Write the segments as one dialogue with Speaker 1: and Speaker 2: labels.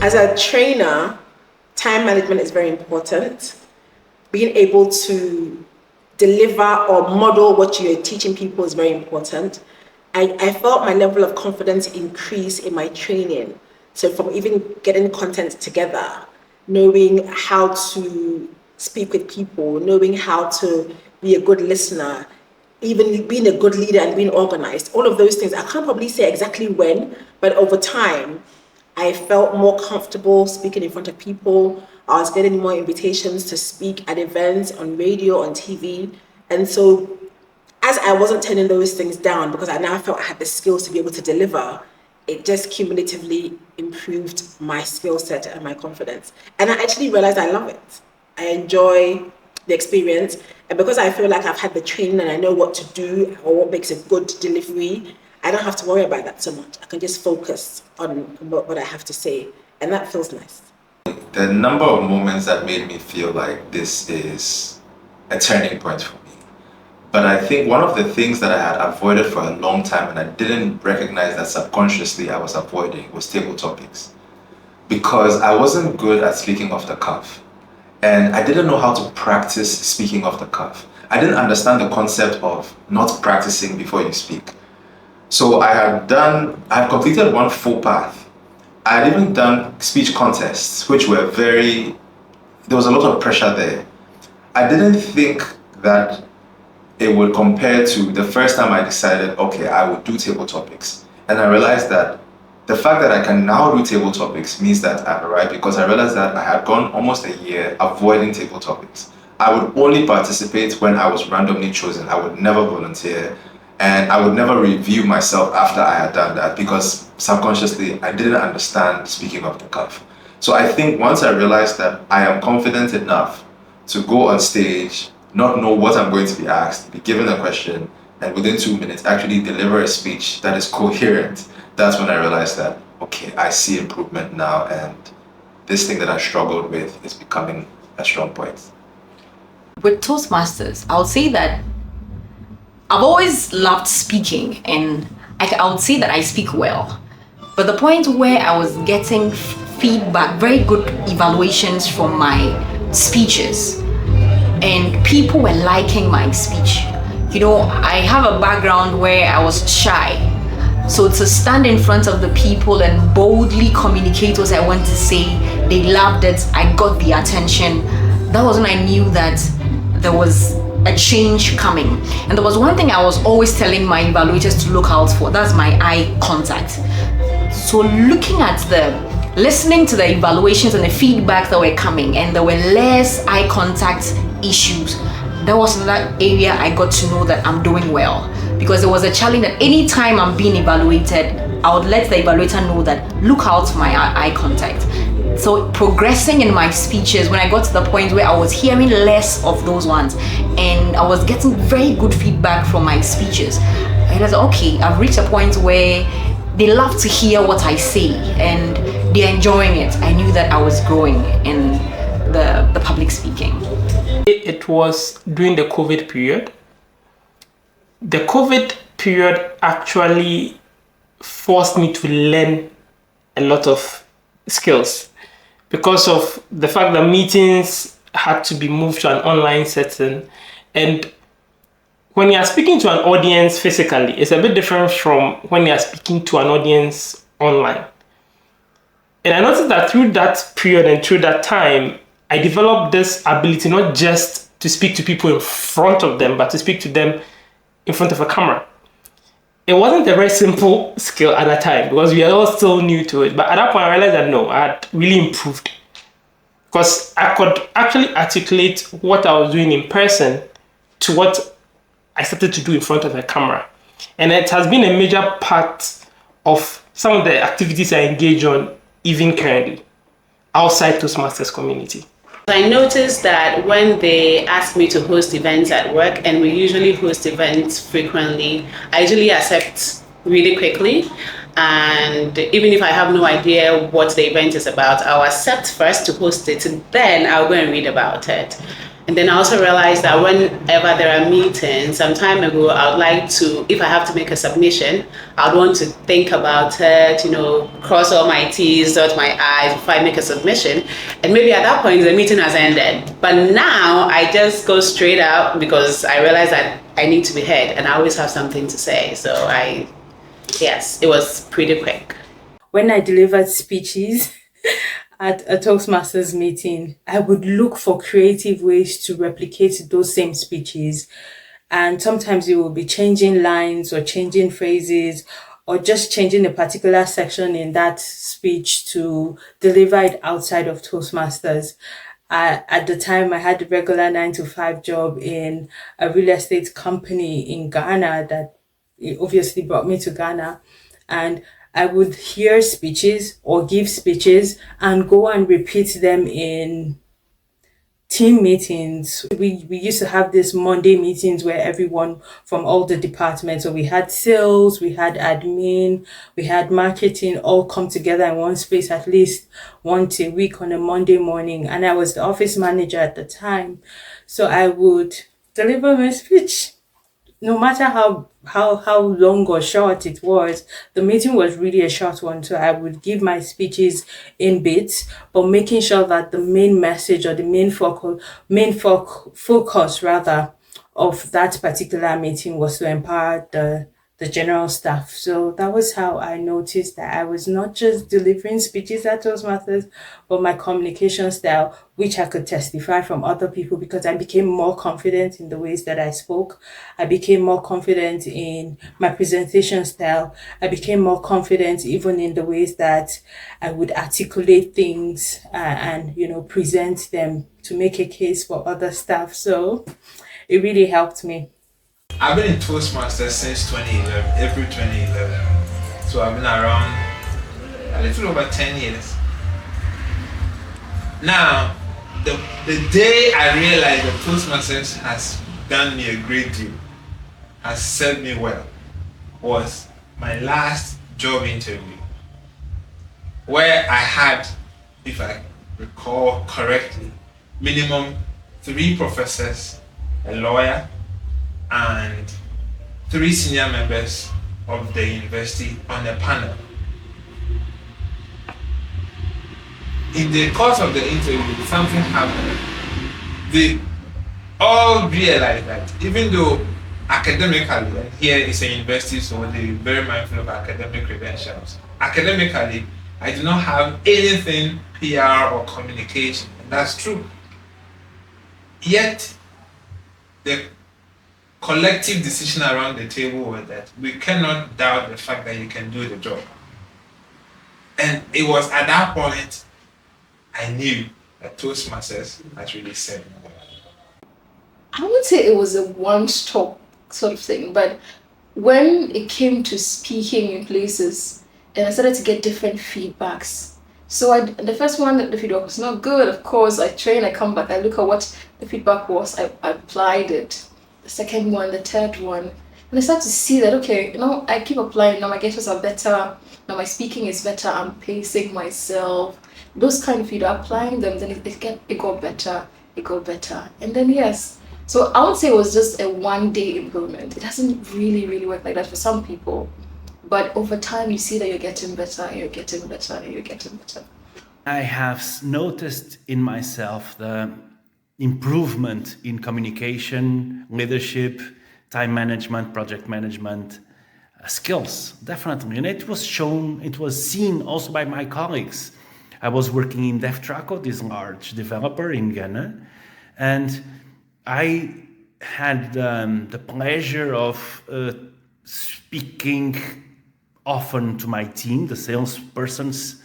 Speaker 1: as a trainer, time management is very important. Being able to deliver or model what you're teaching people is very important. I felt my level of confidence increase in my training. So from even getting content together, knowing how to speak with people, knowing how to be a good listener, even being a good leader and being organized, all of those things, I can't probably say exactly when, but over time, I felt more comfortable speaking in front of people. I was getting more invitations to speak at events, on radio, on TV. And so as I wasn't turning those things down, because I now felt I had the skills to be able to deliver, it just cumulatively improved my skill set and my confidence. And I actually realized I love it. I enjoy the experience. And because I feel like I've had the training and I know what to do or what makes a good delivery, I don't have to worry about that so much. I can just focus on what I have to say. And that feels nice.
Speaker 2: The number of moments that made me feel like this is a turning point for me. But I think one of the things that I had avoided for a long time and I didn't recognize that subconsciously I was avoiding was table topics. Because I wasn't good at speaking off the cuff. And I didn't know how to practice speaking off the cuff. I didn't understand the concept of not practicing before you speak. So I had completed one full path. I had even done speech contests, which were there was a lot of pressure there. I didn't think that it would compare to the first time I decided, okay, I would do table topics. And I realized that the fact that I can now do table topics means that I'm right, because I realized that I had gone almost a year avoiding table topics. I would only participate when I was randomly chosen. I would never volunteer, and I would never review myself after I had done that, because subconsciously I didn't understand speaking off the cuff. So I think once I realized that I am confident enough to go on stage, not know what I'm going to be asked, be given a question, and within 2 minutes actually deliver a speech that is coherent, that's when I realized that, okay, I see improvement now, and this thing that I struggled with is becoming a strong point.
Speaker 3: With Toastmasters, I would say that I've always loved speaking, and I would say that I speak well. But the point where I was getting feedback, very good evaluations from my speeches, and people were liking my speech. You know, I have a background where I was shy. So to stand in front of the people and boldly communicate what I want to say, they loved it, I got the attention. That was when I knew that there was a change coming. And there was one thing I was always telling my evaluators to look out for, that's my eye contact. So listening to the evaluations and the feedback that were coming, and there were less eye contact issues, that was another area I got to know that I'm doing well. Because there was a challenge that anytime I'm being evaluated, I would let the evaluator know that look out for my eye contact. So progressing in my speeches, when I got to the point where I was hearing less of those ones and I was getting very good feedback from my speeches, I was okay, I've reached a point where they love to hear what I say and they're enjoying it. I knew that I was growing in the public speaking.
Speaker 4: It was during the COVID period. The COVID period actually forced me to learn a lot of skills because of the fact that meetings had to be moved to an online setting. And when you are speaking to an audience physically, it's a bit different from when you are speaking to an audience online. And I noticed that through that period and through that time, I developed this ability not just to speak to people in front of them, but to speak to them in front of a camera. It wasn't a very simple skill at that time because we are all still new to it. But at that point, I realized that no, I had really improved because I could actually articulate what I was doing in person to what I started to do in front of a camera. And it has been a major part of some of the activities I engage on even currently outside Toastmasters community.
Speaker 5: I noticed that when they ask me to host events at work, and we usually host events frequently, I usually accept really quickly. And even if I have no idea what the event is about, I'll accept first to host it, and then I'll go and read about it. And then I also realized that whenever there are meetings, some time ago, I would like to, if I have to make a submission, I would want to think about it, cross all my T's, dot my I's before I make a submission. And maybe at that point, the meeting has ended. But now I just go straight out because I realize that I need to be heard and I always have something to say. So yes, it was pretty quick.
Speaker 6: When I delivered speeches at a Toastmasters meeting, I would look for creative ways to replicate those same speeches. And sometimes you will be changing lines or changing phrases or just changing a particular section in that speech to deliver it outside of Toastmasters. At the time, I had a regular 9-to-5 job in a real estate company in Ghana that obviously brought me to Ghana. And I would hear speeches or give speeches and go and repeat them in team meetings. We used to have these Monday meetings where everyone from all the departments, so we had sales, we had admin, we had marketing, all come together in one space at least once a week on a Monday morning. And I was the office manager at the time. So I would deliver my speech. No matter how long or short it was, the meeting was really a short one. So I would give my speeches in bits, but making sure that the main message or the main focus rather of that particular meeting was to empower the general staff. So that was how I noticed that I was not just delivering speeches at Toastmasters, but my communication style, which I could testify from other people because I became more confident in the ways that I spoke. I became more confident in my presentation style. I became more confident even in the ways that I would articulate things and present them to make a case for other staff. So it really helped me.
Speaker 7: I've been in Toastmasters since 2011, April 2011. So I've been around a little over 10 years. Now, the day I realized that Toastmasters has done me a great deal, has served me well, was my last job interview, where I had, if I recall correctly, minimum 3 professors, a lawyer, and 3 senior members of the university on the panel. In the course of the interview, something happened. They all realized that even though academically, and here is a university, so they're very mindful of academic credentials. Academically, I do not have anything PR or communication, and that's true. Yet, the collective decision around the table was that we cannot doubt the fact that you can do the job. And it was at that point I knew that Toastmasters has really served me.
Speaker 8: I would say it was a one-stop sort of thing, but when it came to speaking in places, and I started to get different feedbacks. So the first one, the feedback was not good. Of course, I train, I come back, I look at what the feedback was, I applied it. The second one, the third one, and I start to see that, okay, I keep applying, now my gestures are better, now my speaking is better, I'm pacing myself, those kind of feedback, applying them, then it got better, and then yes. So I would say it was just a one-day improvement. It doesn't really work like that for some people, but over time you see that you're getting better, and you're getting better, and you're getting better.
Speaker 9: I have noticed in myself the improvement in communication, leadership, time management, project management skills, definitely. And it was seen also by my colleagues. I was working in DevTraco, this large developer in Ghana, and I had the pleasure of speaking often to my team, the salespersons,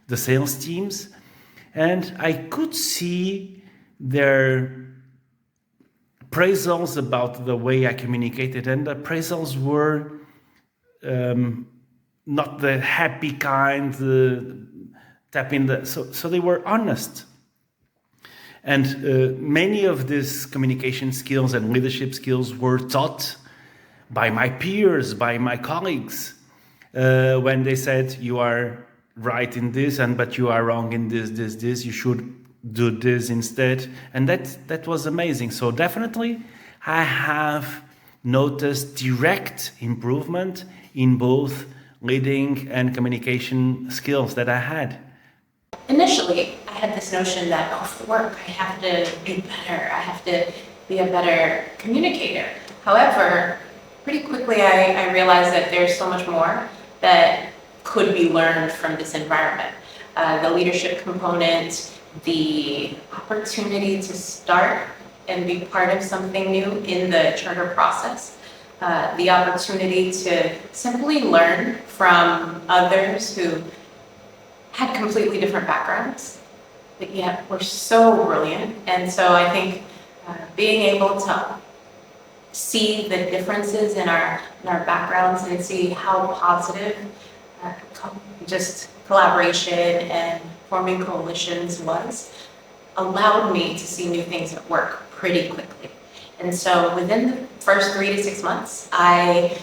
Speaker 9: the sales teams, and I could see their appraisals about the way I communicated, and the appraisals were not the happy kind, so they were honest. And many of these communication skills and leadership skills were taught by my peers, by my colleagues, when they said, you are right in this, but you are wrong in this, you should do this instead. And that was amazing. So definitely I have noticed direct improvement in both leading and communication skills that I had.
Speaker 3: Initially, I had this notion that, oh, for work, I have to be better. I have to be a better communicator. However, pretty quickly I realized that there's so much more that could be learned from this environment. The leadership component, the opportunity to start and be part of something new in the charter process, the opportunity to simply learn from others who had completely different backgrounds, but yet were so brilliant. And so I think being able to see the differences in our backgrounds and see how positive just collaboration and forming coalitions allowed me to see new things at work pretty quickly. And so within the first 3 to 6 months, I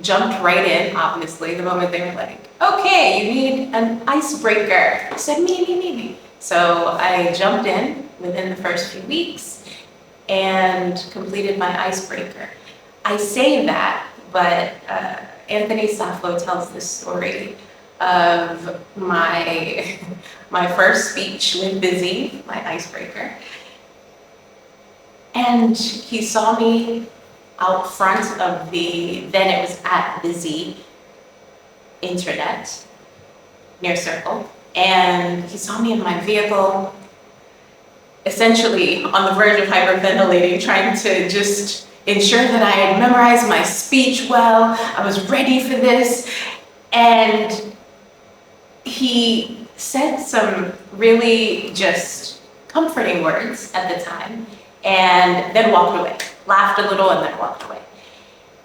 Speaker 3: jumped right in, obviously, the moment they were like, okay, you need an icebreaker. I said, me. So I jumped in within the first few weeks and completed my icebreaker. I say that, but Anthony Saflo tells this story of my first speech with Busy, my icebreaker. And he saw me out front of then it was at Busy Internet, near Circle. And he saw me in my vehicle, essentially on the verge of hyperventilating, trying to just ensure that I had memorized my speech well. I was ready for this. And he said some really just comforting words at the time, and then walked away, laughed a little and then walked away.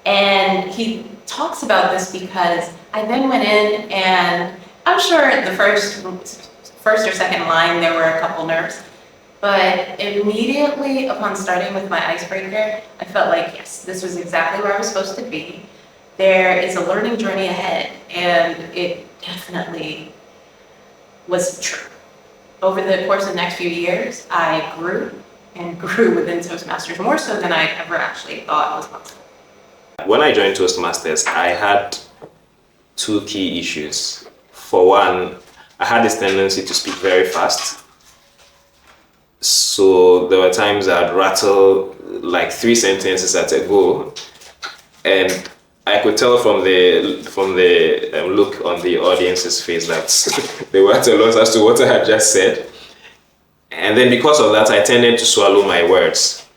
Speaker 3: And he talks about this because I then went in, and I'm sure the first or second line there were a couple nerves, but immediately upon starting with my icebreaker, I felt like, yes, this was exactly where I was supposed to be. There is a learning journey ahead, and it definitely was true. Over the course of the next few years, I grew and grew within Toastmasters more so than I ever actually thought was possible.
Speaker 10: When I joined Toastmasters, I had two key issues. For one, I had this tendency to speak very fast. So there were times I'd rattle like 3 sentences at a go, and I could tell from the look on the audience's face that they were at a loss as to what I had just said. And then because of that, I tended to swallow my words.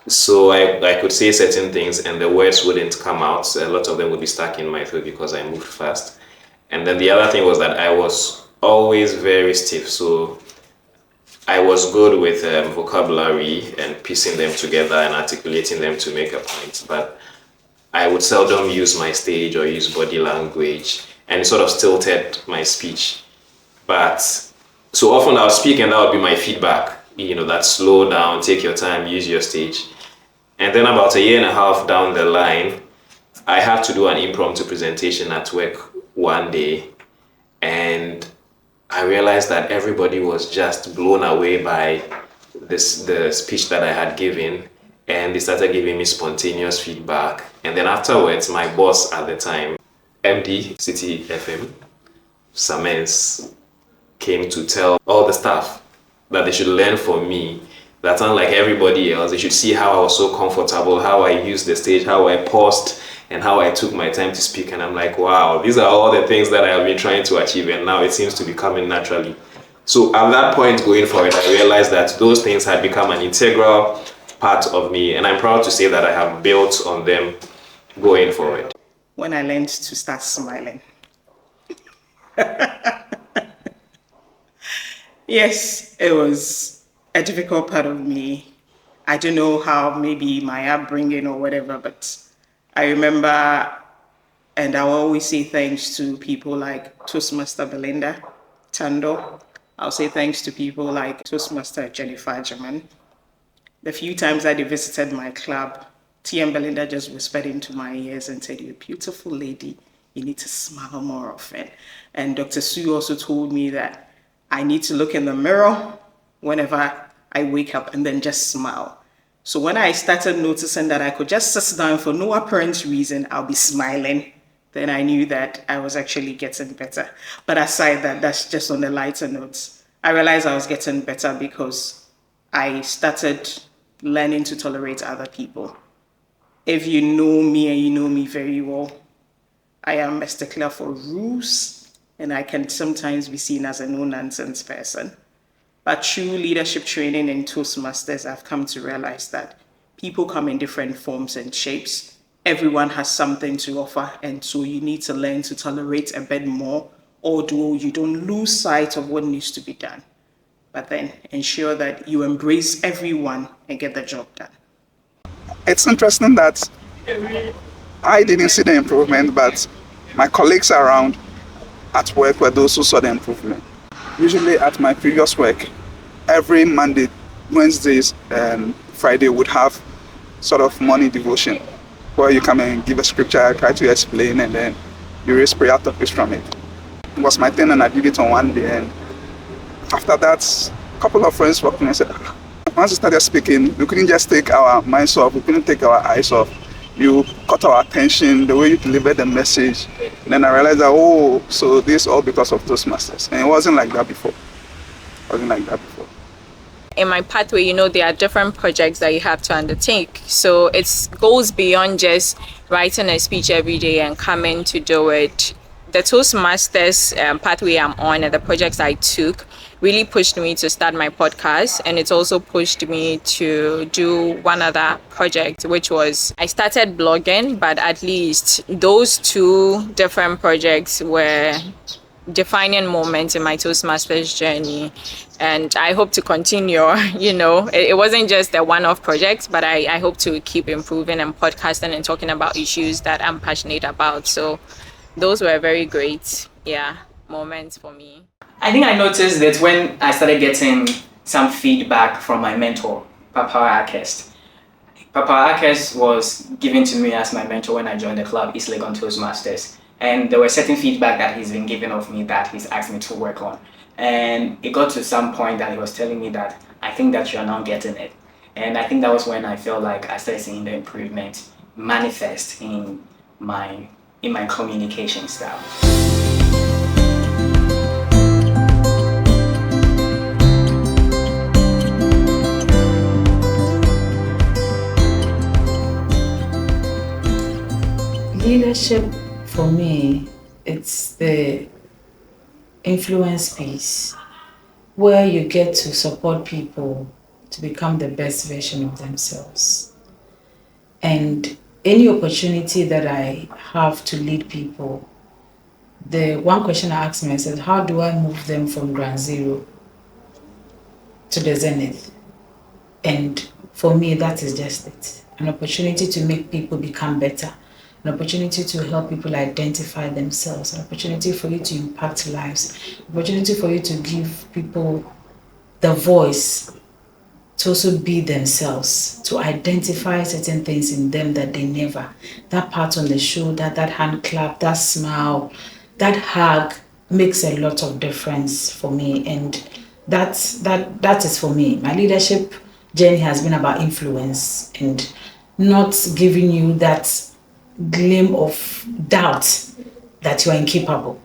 Speaker 10: So I could say certain things and the words wouldn't come out. A lot of them would be stuck in my throat because I moved fast. And then the other thing was that I was always very stiff. So I was good with vocabulary and piecing them together and articulating them to make a point. But I would seldom use my stage or use body language, and it sort of stilted my speech. But so often I'll speak and that would be my feedback, that slow down, take your time, use your stage. And then about 1.5 years down the line, I had to do an impromptu presentation at work one day, and I realized that everybody was just blown away by the speech that I had given, and they started giving me spontaneous feedback. And then afterwards, my boss at the time, MD City FM, Samens, came to tell all the staff that they should learn from me, that unlike everybody else, they should see how I was so comfortable, how I used the stage, how I paused, and how I took my time to speak. And I'm like, wow, these are all the things that I have been trying to achieve, and now it seems to be coming naturally. So at that point going forward, I realized that those things had become an integral part of me, and I'm proud to say that I have built on them going forward.
Speaker 11: When I learned to start smiling. Yes, it was a difficult part of me. I don't know how, maybe my upbringing or whatever, but I remember, and I will always say thanks to people like Toastmaster Belinda Tando. I'll say thanks to people like Toastmaster Jennifer German. The few times that they visited my club, TM Belinda just whispered into my ears and said, "You're a beautiful lady. You need to smile more often." And Dr. Sue also told me that I need to look in the mirror whenever I wake up and then just smile. So when I started noticing that I could just sit down for no apparent reason, I'll be smiling, then I knew that I was actually getting better. But aside that, that's just on the lighter notes. I realized I was getting better because I started learning to tolerate other people. If you know me and you know me very well, I am a stickler for rules, and I can sometimes be seen as a no-nonsense person. But through leadership training in Toastmasters, I've come to realize that people come in different forms and shapes. Everyone has something to offer, and so you need to learn to tolerate a bit more, although you don't lose sight of what needs to be done. But then ensure that you embrace everyone and get the job done.
Speaker 12: It's interesting that I didn't see the improvement, but my colleagues around at work were those who saw the improvement. Usually at my previous work, every Monday, Wednesdays, and Friday would have sort of morning devotion where you come and give a scripture, I try to explain, and then you raise prayer topics from it. It was my turn and I did it on one day, and after that, a couple of friends walked in and said, once we started speaking, we couldn't just take our minds off, we couldn't take our eyes off. You caught our attention, the way you delivered the message. And then I realized that, so this is all because of Toastmasters. And it wasn't like that before.
Speaker 13: In my pathway, there are different projects that you have to undertake. So it goes beyond just writing a speech every day and coming to do it. The Toastmasters pathway I'm on and the projects I took really pushed me to start my podcast, and it also pushed me to do one other project, which was I started blogging, but at least those two different projects were defining moments in my Toastmasters journey, and I hope to continue. It wasn't just a one-off project, but I hope to keep improving and podcasting and talking about issues that I'm passionate about. So those were very great moments for me.
Speaker 14: I think I noticed that when I started getting some feedback from my mentor, Papa Akest. Papa Akest was given to me as my mentor when I joined the club, East Legon Toastmasters. And there were certain feedback that he's been giving of me that he's asked me to work on. And it got to some point that he was telling me that I think that you're not getting it. And I think that was when I felt like I started seeing the improvement manifest in my communication style.
Speaker 15: Leadership, for me, it's the influence piece where you get to support people to become the best version of themselves. And any opportunity that I have to lead people, the one question I ask myself, how do I move them from ground zero to the zenith? And for me, that is just it. An opportunity to make people become better. An opportunity to help people identify themselves, an opportunity for you to impact lives, an opportunity for you to give people the voice to also be themselves, to identify certain things in them that they never. That pat on the shoulder, that hand clap, that smile, that hug makes a lot of difference for me, and that is for me. My leadership journey has been about influence and not giving you that gleam of doubt that you are incapable.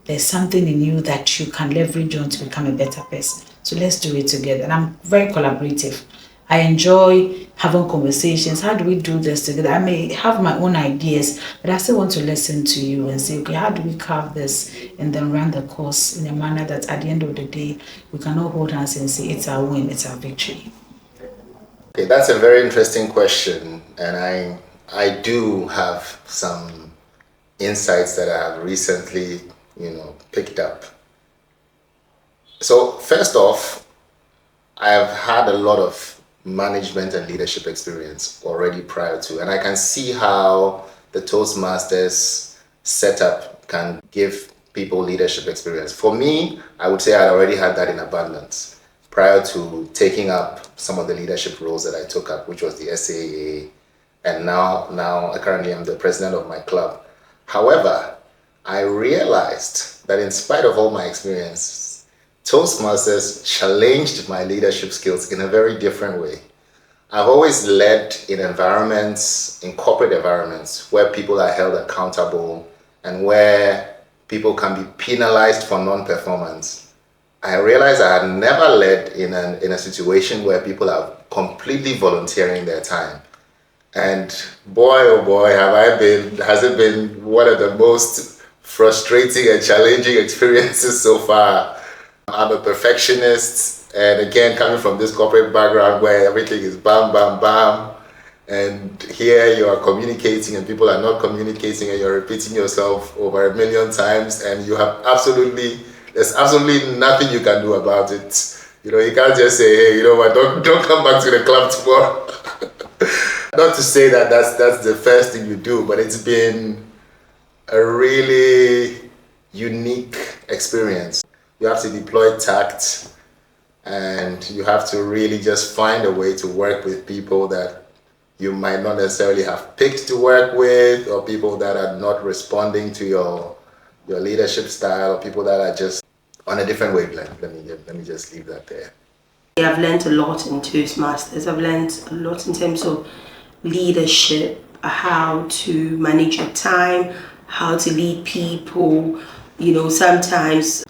Speaker 15: There's something in you that you can leverage on to become a better person. So let's do it together. And I'm very collaborative. I enjoy having conversations. How do we do this together? I may have my own ideas, but I still want to listen to you and say, okay, how do we carve this and then run the course in a manner that at the end of the day, we can all hold hands and say, it's our win, it's our victory.
Speaker 16: Okay, that's a very interesting question. And I do have some insights that I have recently, picked up. So first off, I have had a lot of management and leadership experience already prior to, and I can see how the Toastmasters setup can give people leadership experience. For me, I would say I already had that in abundance prior to taking up some of the leadership roles that I took up, which was the SAA. And now currently I'm the president of my club. However, I realized that in spite of all my experience, Toastmasters challenged my leadership skills in a very different way. I've always led in environments, in corporate environments, where people are held accountable and where people can be penalized for non-performance. I realized I had never led in a situation where people are completely volunteering their time. And boy, oh boy, has it been one of the most frustrating and challenging experiences so far. I'm a perfectionist, and again, coming from this corporate background where everything is bam, bam, bam, and here you are communicating and people are not communicating and you're repeating yourself over 1 million times, and there's absolutely nothing you can do about it. You know, you can't just say, hey, you know what, don't come back to the club tomorrow. Not to say that that's the first thing you do, but it's been a really unique experience. You have to deploy tact, and you have to really just find a way to work with people that you might not necessarily have picked to work with, or people that are not responding to your leadership style, or people that are just on a different wavelength. Let me just leave that there.
Speaker 1: I've learned a lot in Toastmasters. I've learned a lot in terms of leadership, how to manage your time, how to lead people. You know, sometimes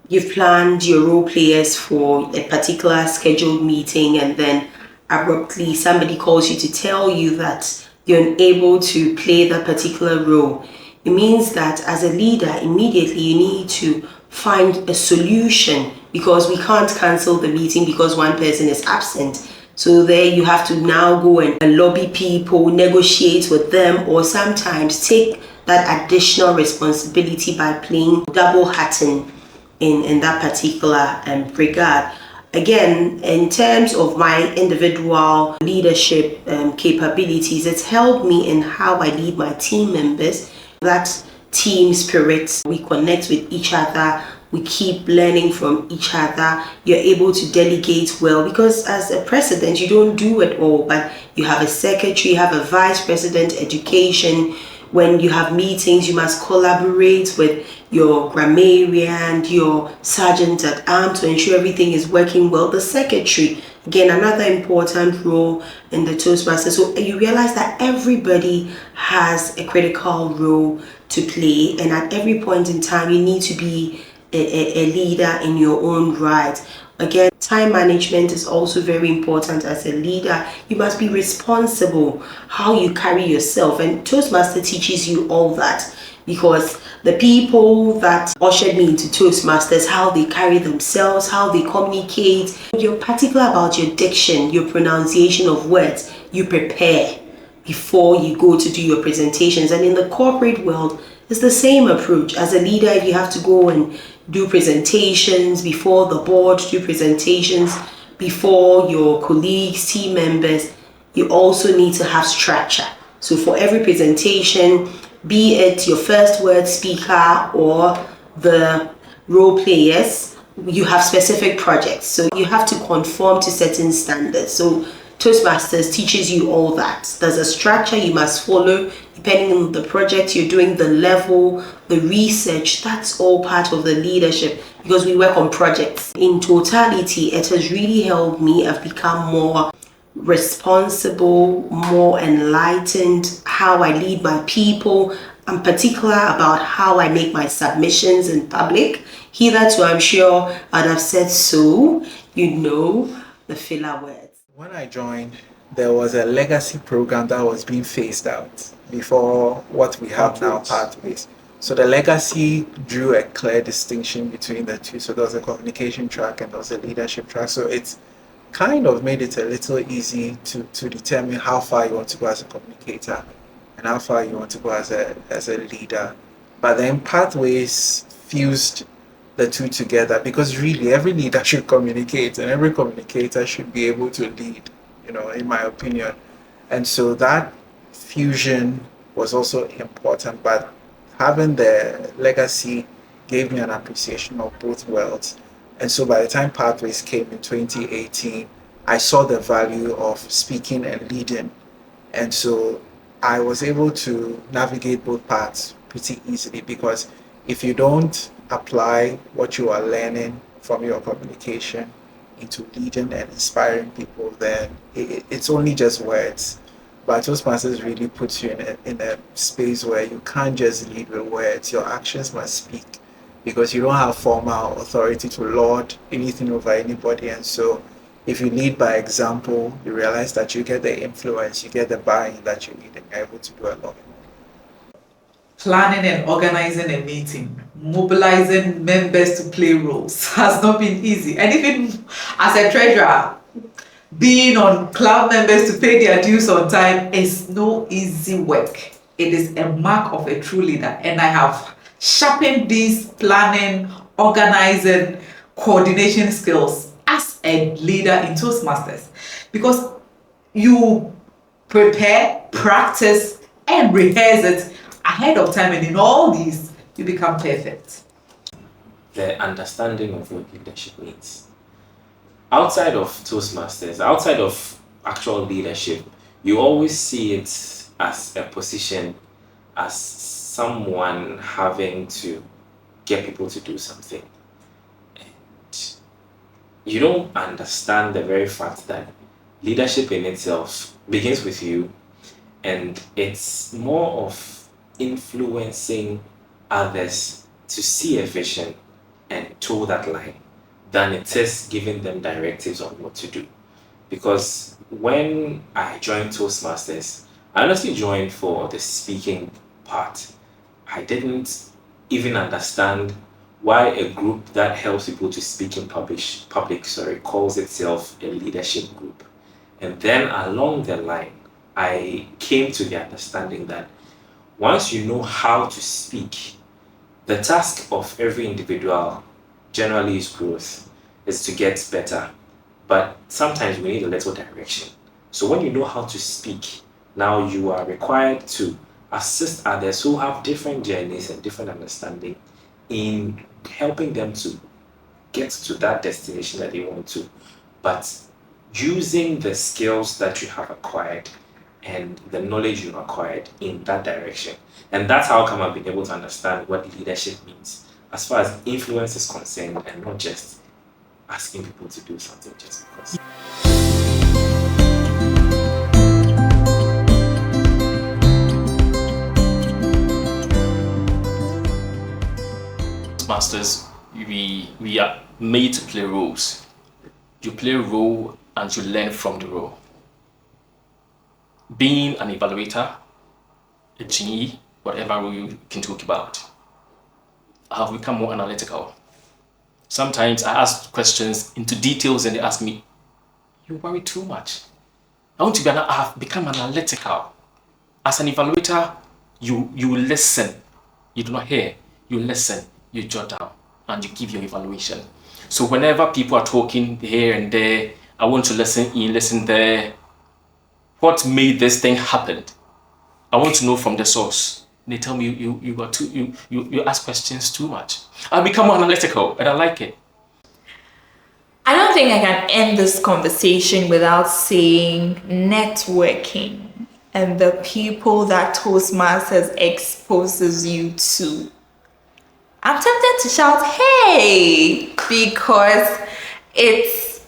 Speaker 1: you've planned your role players for a particular scheduled meeting, and then abruptly somebody calls you to tell you that you're unable to play that particular role. It means that as a leader, immediately you need to find a solution, because we can't cancel the meeting because one person is absent. So there you have to now go and lobby people, negotiate with them, or sometimes take that additional responsibility by playing double hatting in that particular regard. Again, in terms of my individual leadership capabilities, it's helped me in how I lead my team members. That team spirit, we connect with each other, we keep learning from each other. You're able to delegate well, because as a president, you don't do it all, but you have a secretary, you have a vice president, education. When you have meetings, you must collaborate with your grammarian, your sergeant at arms to ensure everything is working well. The secretary, again, another important role in the Toastmasters. So you realize that everybody has a critical role to play, and at every point in time, you need to be a leader in your own right. Again, time management is also very important as a leader. You must be responsible how you carry yourself, and Toastmaster teaches you all that, because the people that ushered me into Toastmasters, how they carry themselves, how they communicate. You're particular about your diction, your pronunciation of words. You prepare before you go to do your presentations. And in the corporate world, it's the same approach. As a leader, if you have to go and do presentations before the board, do presentations before your colleagues, team members, you also need to have structure. So for every presentation, be it your first word speaker or the role players, you have specific projects. So you have to conform to certain standards. So Toastmasters teaches you all that. There's a structure you must follow depending on the project you're doing, the level, the research. That's all part of the leadership, because we work on projects. In totality, it has really helped me. I've become more responsible, more enlightened, how I lead my people. I'm particular about how I make my submissions in public. Hitherto, I'm sure I'd have said so, you know, the filler words.
Speaker 12: When I joined, there was a legacy program that was being phased out before what we have now, Pathways. So the legacy drew a clear distinction between the two. So there was a communication track and there was a leadership track. So it's kind of made it a little easy to determine how far you want to go as a communicator and how far you want to go as a leader. But then Pathways fused the two together, because really every leader should communicate and every communicator should be able to lead, you know, in my opinion. And so that fusion was also important, but having the legacy gave me an appreciation of both worlds. And so by the time Pathways came in 2018, I saw the value of speaking and leading. And so I was able to navigate both paths pretty easily, because if you don't apply what you are learning
Speaker 17: from your communication into leading and inspiring people, then it's only just words. But Toastmasters really puts you in a space where you can't just lead with words. Your actions must speak, because you don't have formal authority to lord anything over anybody. And so if you lead by example, you realize that you get the influence, you get the buy-in that you need, and you're able to do a lot.
Speaker 18: Planning and organizing a meeting, mobilizing members to play roles has not been easy. And even as a treasurer, being on club members to pay their dues on time is no easy work. It is a mark of a true leader. And I have sharpened these planning, organizing, coordination skills as a leader in Toastmasters, because you prepare, practice, and rehearse it ahead of time, and in all these, you become perfect.
Speaker 10: The understanding of what leadership means. Outside of Toastmasters, outside of actual leadership, you always see it as a position, as someone having to get people to do something. And you don't understand the very fact that leadership in itself begins with you, and it's more of influencing others to see a vision and toe that line than it is giving them directives on what to do. Because when I joined Toastmasters, I honestly joined for the speaking part. I didn't even understand why a group that helps people to speak in public calls itself a leadership group. And then along the line, I came to the understanding that once you know how to speak, the task of every individual generally is growth, is to get better. But sometimes we need a little direction. So when you know how to speak, now you are required to assist others who have different journeys and different understanding in helping them to get to that destination that they want to, but using the skills that you have acquired and the knowledge you've acquired in that direction. And that's how come I've been able to understand what leadership means as far as influence is concerned, and not just asking people to do something just because.
Speaker 19: Toastmasters, we are made to play roles. You play a role and you learn from the role. Being an evaluator, a GE, whatever role you can talk about, I have become more analytical. Sometimes I ask questions into details and they ask me, you worry too much. I have become analytical. As an evaluator, you listen. You do not hear, you listen, you jot down, and you give your evaluation. So whenever people are talking here and there, I want to listen in, listen there. What made this thing happen? I want to know from the source. They tell me you ask questions too much. I become more analytical and I like it.
Speaker 20: I don't think I can end this conversation without saying networking and the people that Toastmasters exposes you to. I'm tempted to shout, hey, because it's,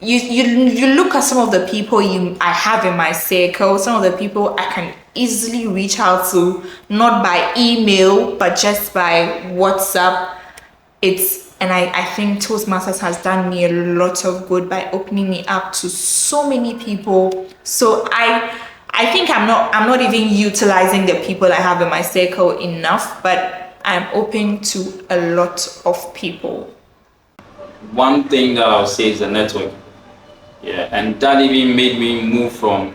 Speaker 20: you look at some of the people I have in my circle, some of the people I can easily reach out to, not by email, but just by WhatsApp. And I think Toastmasters has done me a lot of good by opening me up to so many people. So I think I'm not even utilizing the people I have in my circle enough, but I'm open to a lot of people.
Speaker 21: One thing that I'll say is the network. Yeah, and that even made me move from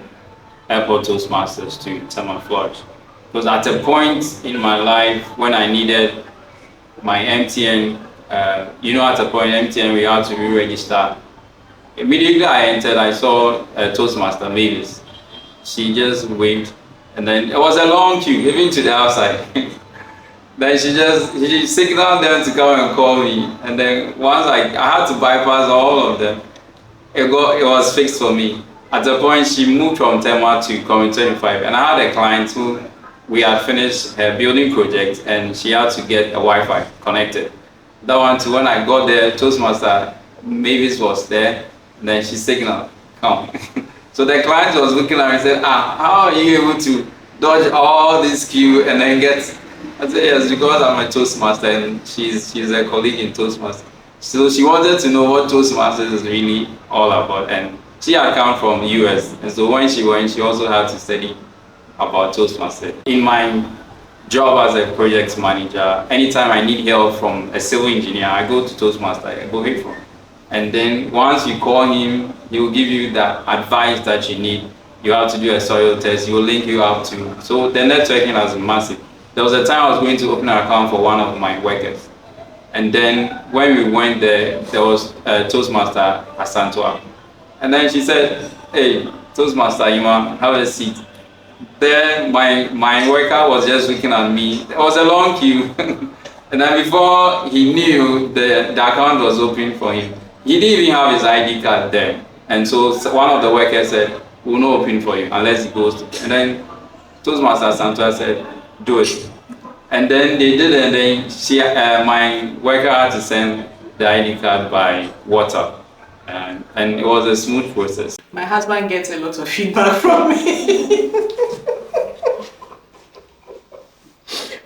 Speaker 21: Airport Toastmasters to Thelma Lodge. Because at a point in my life when I needed my MTN, at a point MTN we had to re-register. Immediately I entered, I saw a Toastmaster, Mavis. She just waved, and then it was a long queue, even to the outside. Then she signaled them to come and call me, and then once I had to bypass all of them, it was fixed for me. At the point, she moved from Tema to Common 25, and I had a client who we had finished her building project, and she had to get a Wi-Fi connected. That one too, when I got there, Toastmaster Mavis was there, and then she signaled, come. So the client was looking at me and said, how are you able to dodge all this queue and then get, I said, yes, because I'm a Toastmaster and she's a colleague in Toastmaster. So she wanted to know what Toastmasters is really all about, and she had come from US, and so when she went, she also had to study about Toastmasters. In my job as a project manager, anytime I need help from a civil engineer, I go to Toastmaster, I go here from. And then once you call him, he will give you that advice that you need. You have to do a soil test, he will link you up to. So the networking has been massive. There was a time I was going to open an account for one of my workers. And then when we went there, there was a Toastmaster Asantua. And then she said, hey, Toastmaster Ima, have a seat. Then my worker was just looking at me. There was a long queue. And then before he knew the account was open for him, he didn't even have his ID card there. And so one of the workers said, we'll not open for you unless he goes to. And then Toastmaster Asantua said, do it. And then they did it, and then my worker had to send the ID card by WhatsApp. And it was a smooth process.
Speaker 18: My husband gets a lot of feedback from me.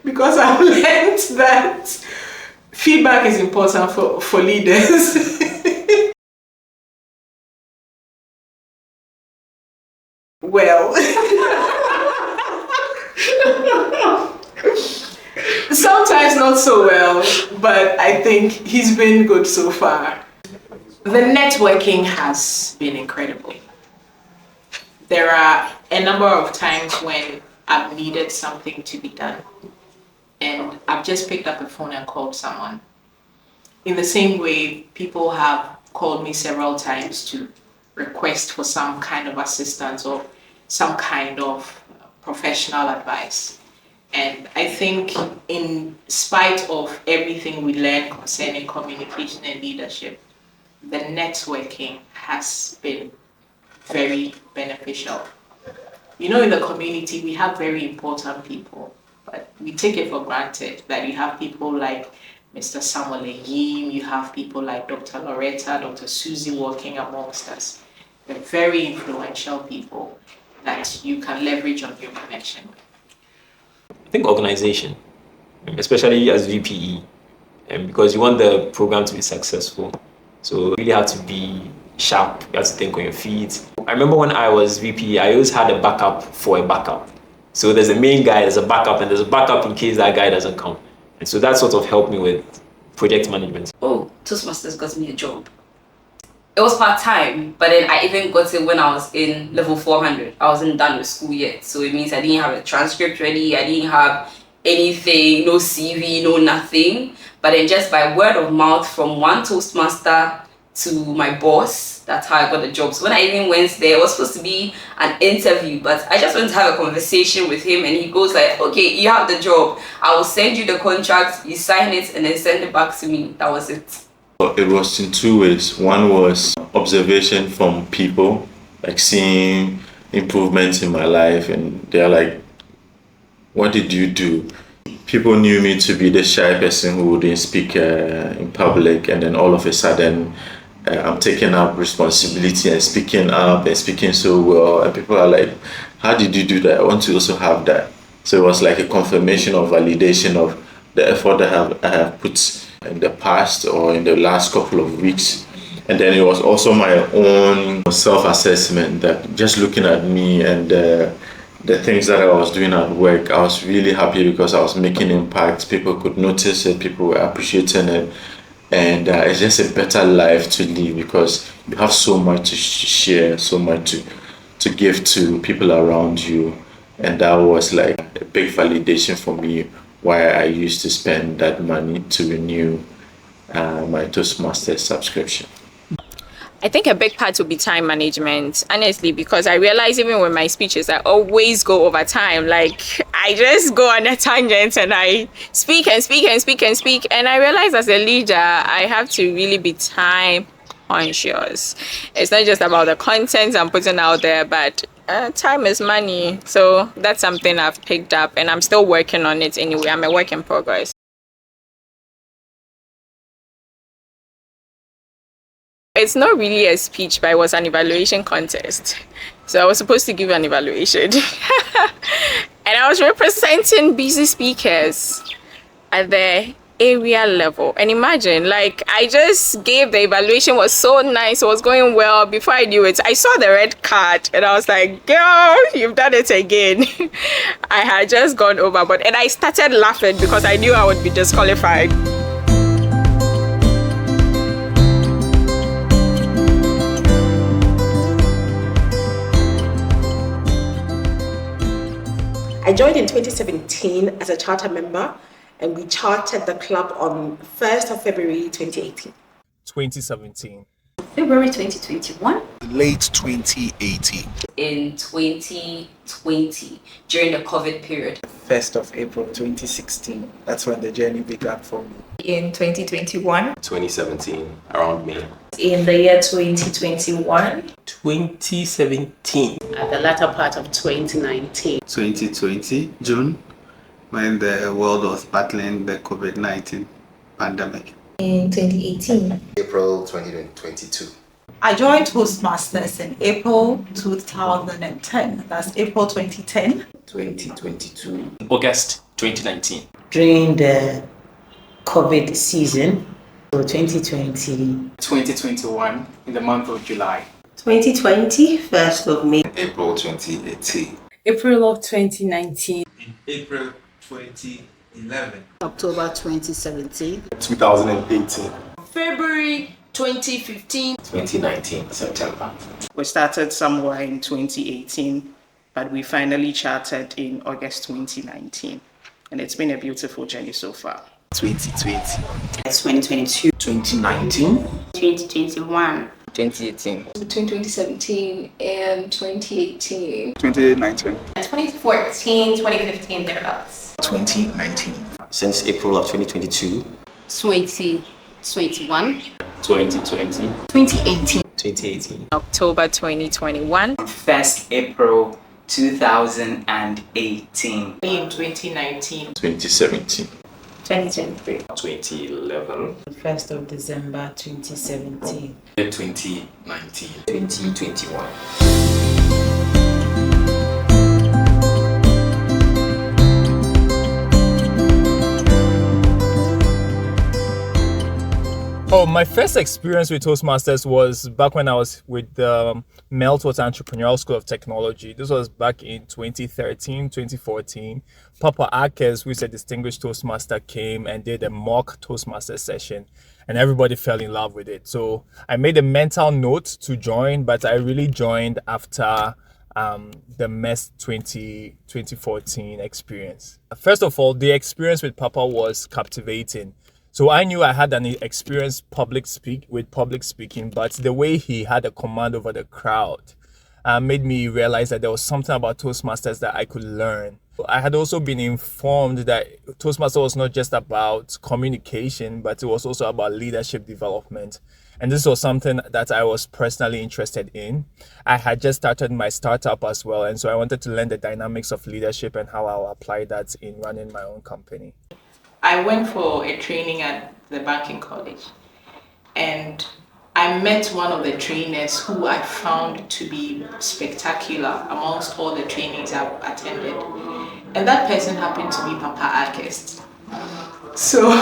Speaker 18: Because I've learned that feedback is important for leaders. Well, sometimes not so well, but I think he's been good so far. The networking has been incredible. There are a number of times when I've needed something to be done, and I've just picked up the phone and called someone. In the same way, people have called me several times to request for some kind of assistance or some kind of professional advice. And I think in spite of everything we learn concerning communication and leadership, the networking has been very beneficial. You know, in the community, we have very important people, but we take it for granted that you have people like Mr. Samuel Eyim, you have people like Dr. Loretta, Dr. Susie working amongst us. They're very influential people that you can leverage on your connection with.
Speaker 10: I think organization, especially as VPE, because you want the program to be successful. So you really have to be sharp, you have to think on your feet. I remember when I was VP, I always had a backup for a backup. So there's a main guy, there's a backup, and there's a backup in case that guy doesn't come. And so that sort of helped me with project management.
Speaker 2: Oh, Toastmasters got me a job. It was part-time, but then I even got it when I was in level 400. I wasn't done with school yet, so it means I didn't have a transcript ready, I didn't have anything, no CV, no nothing. But then just by word of mouth from one Toastmaster to my boss, that's how I got the job. So when I even went there, it was supposed to be an interview, but I just went to have a conversation with him, and he goes like, okay, you have the job. I will send you the contract, you sign it, and then send it back to me. That was it.
Speaker 22: It was in two ways. One was observation from people, like seeing improvements in my life, and they're like, what did you do? People knew me to be the shy person who wouldn't speak in public, and then all of a sudden I'm taking up responsibility and speaking up and speaking so well, and people are like, how did you do that? I want to also have that. So it was like a confirmation or validation of the effort I have put in the past or in the last couple of weeks. And then it was also my own self-assessment, that just looking at me and the things that I was doing at work, I was really happy because I was making impact. People could notice it, people were appreciating it. And it's just a better life to live because you have so much to share, so much to give to people around you. And that was like a big validation for me why I used to spend that money to renew my Toastmasters subscription.
Speaker 13: I think a big part would be time management, honestly, because I realize even with my speeches, I always go over time. Like, I just go on a tangent and I speak and speak and speak and speak. And I realize as a leader, I have to really be time conscious. It's not just about the content I'm putting out there, but time is money. So that's something I've picked up, and I'm still working on it anyway. I'm a work in progress. It's not really a speech, but it was an evaluation contest. So I was supposed to give an evaluation. And I was representing busy speakers at the area level. And imagine, like, I just gave the evaluation, was so nice, it was going well. Before I knew it, I saw the red card and I was like, girl, you've done it again. I had just gone overboard and I started laughing because I knew I would be disqualified.
Speaker 1: I joined in 2017 as a charter member, and we chartered the club on 1st of February 2018.
Speaker 4: 2017.
Speaker 3: February 2021.
Speaker 5: Late 2018.
Speaker 2: In 2020, during the COVID period.
Speaker 17: 1st of April 2016. That's when the journey began for me.
Speaker 20: In 2021.
Speaker 23: 2017, around May.
Speaker 15: In the year 2021.
Speaker 24: 2017.
Speaker 15: At the latter part of 2019.
Speaker 24: 2020, June, when the world was battling the COVID-19 pandemic.
Speaker 20: In 2018.
Speaker 16: April 2022.
Speaker 18: I joined Toastmasters in April 2010. That's April 2010.
Speaker 24: 2022.
Speaker 19: August 2019.
Speaker 15: During the COVID season, so 2020.
Speaker 14: 2021, in the month of July.
Speaker 15: 2020, 1st of May.
Speaker 23: April 2018.
Speaker 6: April of 2019.
Speaker 7: In April 2011.
Speaker 15: October 2017.
Speaker 23: 2018.
Speaker 15: February 2015.
Speaker 23: 2019, September.
Speaker 11: We started somewhere in 2018, but we finally chartered in August 2019. And it's been a beautiful journey so far.
Speaker 24: 2020.
Speaker 15: 2022.
Speaker 24: 2019.
Speaker 15: 2021.
Speaker 24: 2018.
Speaker 8: Between 2017 and 2018.
Speaker 12: 2019.
Speaker 3: 2014, 2015, thereabouts.
Speaker 24: 2019.
Speaker 23: Since April of 2022.
Speaker 3: 2021.
Speaker 23: 2020.
Speaker 3: 2018.
Speaker 23: 2018.
Speaker 13: October 2021.
Speaker 14: 1st April 2018.
Speaker 15: In 2019.
Speaker 22: 2017.
Speaker 3: 2023.
Speaker 23: 2011.
Speaker 15: 1st of December 2017.
Speaker 23: 2019. 2021.
Speaker 4: Oh, my first experience with Toastmasters was back when I was with the Meltwater Entrepreneurial School of Technology. This was back in 2013, 2014. Papa Akes, who is a distinguished Toastmaster, came and did a mock Toastmaster session, and everybody fell in love with it. So I made a mental note to join, but I really joined after the MES 2014 experience. First of all, the experience with Papa was captivating. So I knew I had an experience with public speaking, but the way he had a command over the crowd made me realize that there was something about Toastmasters that I could learn. I had also been informed that Toastmasters was not just about communication, but it was also about leadership development. And this was something that I was personally interested in. I had just started my startup as well, and so I wanted to learn the dynamics of leadership and how I'll apply that in running my own company.
Speaker 15: I went for a training at the banking college, and I met one of the trainers who I found to be spectacular amongst all the trainings I've attended. And that person happened to be Papa Akes. So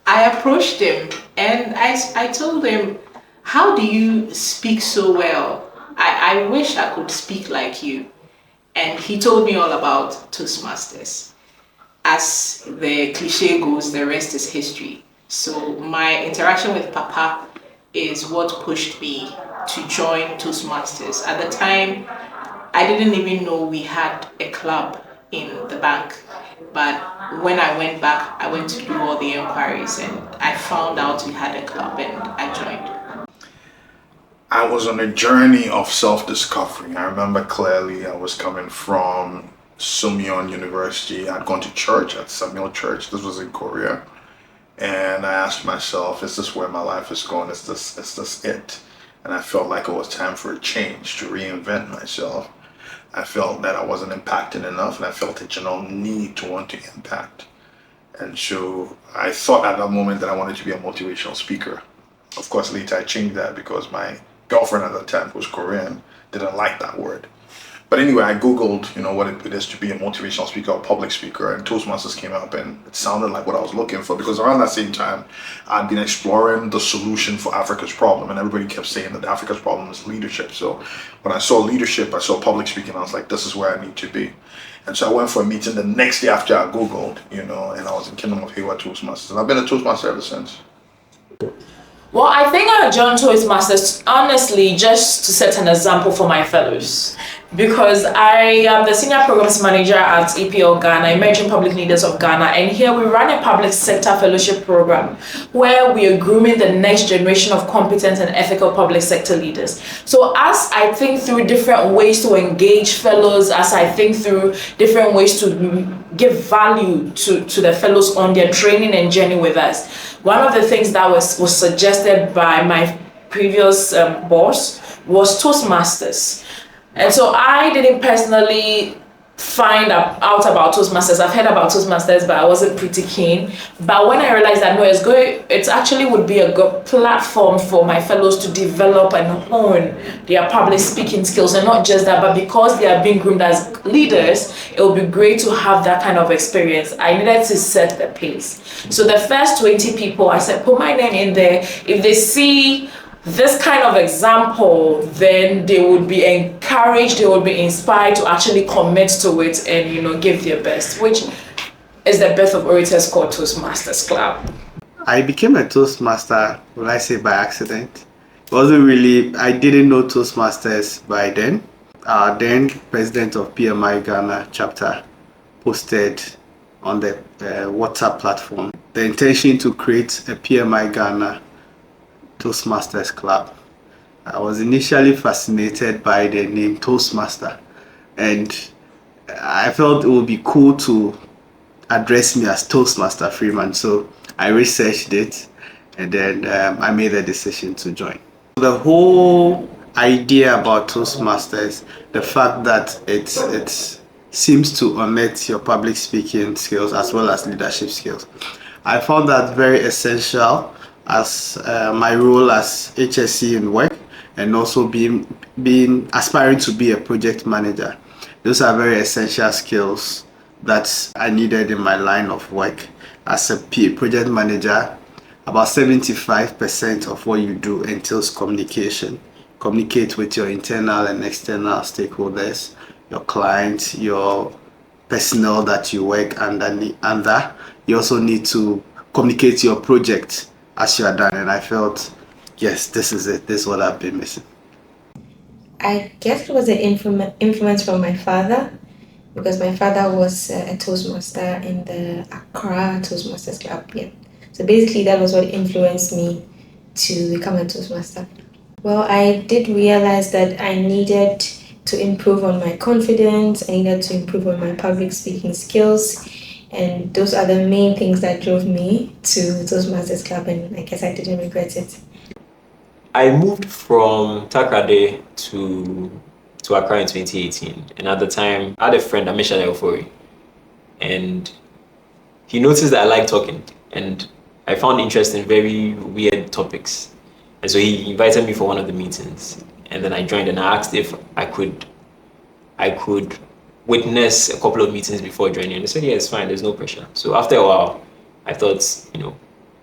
Speaker 15: I approached him and I told him, how do you speak so well? I wish I could speak like you. And he told me all about Toastmasters. As the cliche goes, the rest is history. So my interaction with Papa is what pushed me to join Toastmasters. At the time, I didn't even know we had a club in the bank. But when I went back, I went to do all the inquiries and I found out we had a club and I joined.
Speaker 5: I was on a journey of self-discovery. I remember clearly I was coming from Sumyon University. I'd gone to church at Samuel Church. This was in Korea. And I asked myself, is this where my life is going? Is this it? And I felt like it was time for a change, to reinvent myself. I felt that I wasn't impacting enough, and I felt a general need to want to impact. And so I thought at that moment that I wanted to be a motivational speaker. Of course, later I changed that because my girlfriend at the time, who was Korean, didn't like that word. But anyway, I Googled, what it is to be a motivational speaker or public speaker, and Toastmasters came up, and it sounded like what I was looking for, because around that same time, I'd been exploring the solution for Africa's problem, and everybody kept saying that Africa's problem is leadership. So when I saw leadership, I saw public speaking, I was like, this is where I need to be. And so I went for a meeting the next day after I Googled, and I was in Kingdom of Hayward Toastmasters, and I've been a Toastmaster ever since.
Speaker 1: Well, I think I joined Toastmasters, honestly, just to set an example for my fellows. Because I am the Senior Programs Manager at EPL Ghana, Emerging Public Leaders of Ghana, and here we run a public sector fellowship program where we are grooming the next generation of competent and ethical public sector leaders. So as I think through different ways to engage fellows, as I think through different ways to give value to the fellows on their training and journey with us, one of the things that was suggested by my previous boss was Toastmasters. And so I didn't personally find out about Toastmasters. I've heard about Toastmasters, but I wasn't pretty keen. But when I realized that no, it actually would be a good platform for my fellows to develop and hone their public speaking skills. And not just that, but because they are being groomed as leaders, it would be great to have that kind of experience. I needed to set the pace. So the first 20 people, I said, put my name in there. If they see this kind of example, then they would be encouraged, they would be inspired to actually commit to it and give their best, which is the birth of Orators called Toastmasters Club.
Speaker 24: I became a Toastmaster, will I say, by accident. It wasn't really, I didn't know Toastmasters by then. Then president of PMI Ghana chapter posted on the WhatsApp platform the intention to create a PMI Ghana Toastmasters Club. I was initially fascinated by the name Toastmaster, and I felt it would be cool to address me as Toastmaster Freeman, so I researched it and then I made the decision to join. The whole idea about Toastmasters, the fact that it seems to omit your public speaking skills as well as leadership skills, I found that very essential as my role as HSC in work, and also being aspiring to be a project manager. Those are very essential skills that I needed in my line of work. As a project manager, about 75% of what you do entails communication. Communicate with your internal and external stakeholders, your clients, your personnel that you work under. You also need to communicate your project as you are done, and I felt, yes, this is it. This is what I've been missing.
Speaker 9: I guess it was an influence from my father, because my father was a Toastmaster in the Accra Toastmasters Club. Yeah. So basically that was what influenced me to become a Toastmaster. Well, I did realize that I needed to improve on my confidence, I needed to improve on my public speaking skills, and those are the main things that drove me to Toastmasters Club, and I guess I didn't regret it.
Speaker 23: I moved from Takrade to Accra in 2018, and at the time I had a friend, Amisha Eufori, and he noticed that I like talking and I found interest in very weird topics, and so he invited me for one of the meetings, and then I joined and I asked if I could witness a couple of meetings before joining, and they said, yeah, it's fine, there's no pressure. So after a while I thought,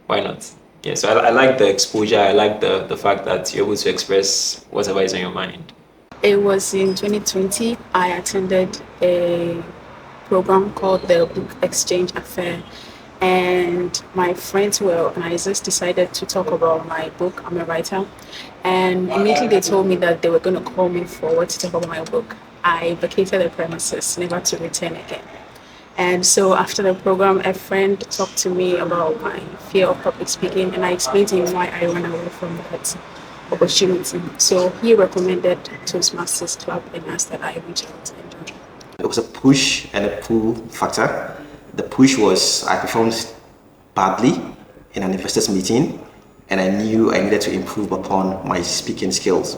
Speaker 23: why not? Yeah, so I like the exposure, I like the fact that you're able to express whatever is on your mind.
Speaker 10: It was in 2020, I attended a program called the Book Exchange Affair, and my friends who were organizers decided to talk about my book. I'm a writer, and immediately they told me that they were going to call me forward to talk about my book. I vacated the premises, never to return again. And so after the program, a friend talked to me about my fear of public speaking, and I explained to him why I ran away from that opportunity. So he recommended Toastmasters Club and asked that I reach out and join.
Speaker 21: It was a push and a pull factor. The push was I performed badly in an investors meeting, and I knew I needed to improve upon my speaking skills.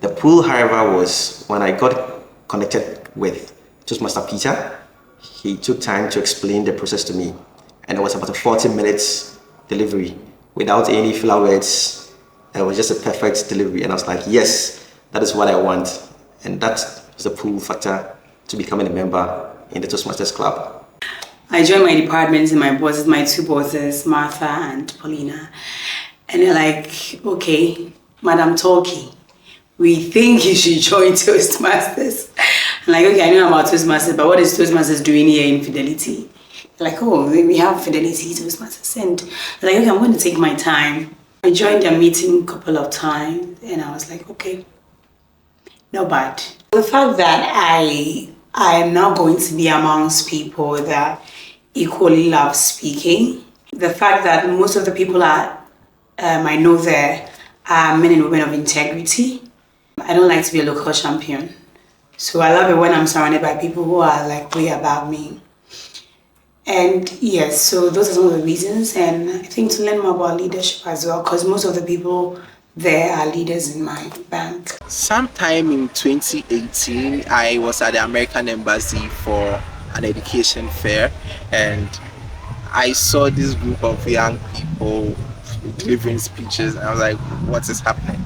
Speaker 21: The pull, however, was when I got connected with Toastmaster Peter. He took time to explain the process to me, and it was about a 40 minutes delivery without any filler words, It was just a perfect delivery, and I was like, yes, that is what I want. And that was the pull factor to becoming a member in the Toastmasters Club.
Speaker 2: I joined my department and my bosses, my two bosses, Martha and Paulina. And they're like, okay, Madam Talkie, we think you should join Toastmasters. I'm like, okay, I know about Toastmasters, but what is Toastmasters doing here in Fidelity? They're like, oh, we have Fidelity Toastmasters. And they're like, okay, I'm going to take my time. I joined their meeting a couple of times and I was like, okay, not bad. The fact that I am now going to be amongst people that equally love speaking. The fact that most of the people I know there are men and women of integrity. I don't like to be a local champion. So I love it when I'm surrounded by people who are like way above me. And yes, so those are some of the reasons. And I think to learn more about leadership as well, because most of the people there are leaders in my bank.
Speaker 24: Sometime in 2018, I was at the American Embassy for an education fair, and I saw this group of young people delivering speeches, and I was like, what is happening?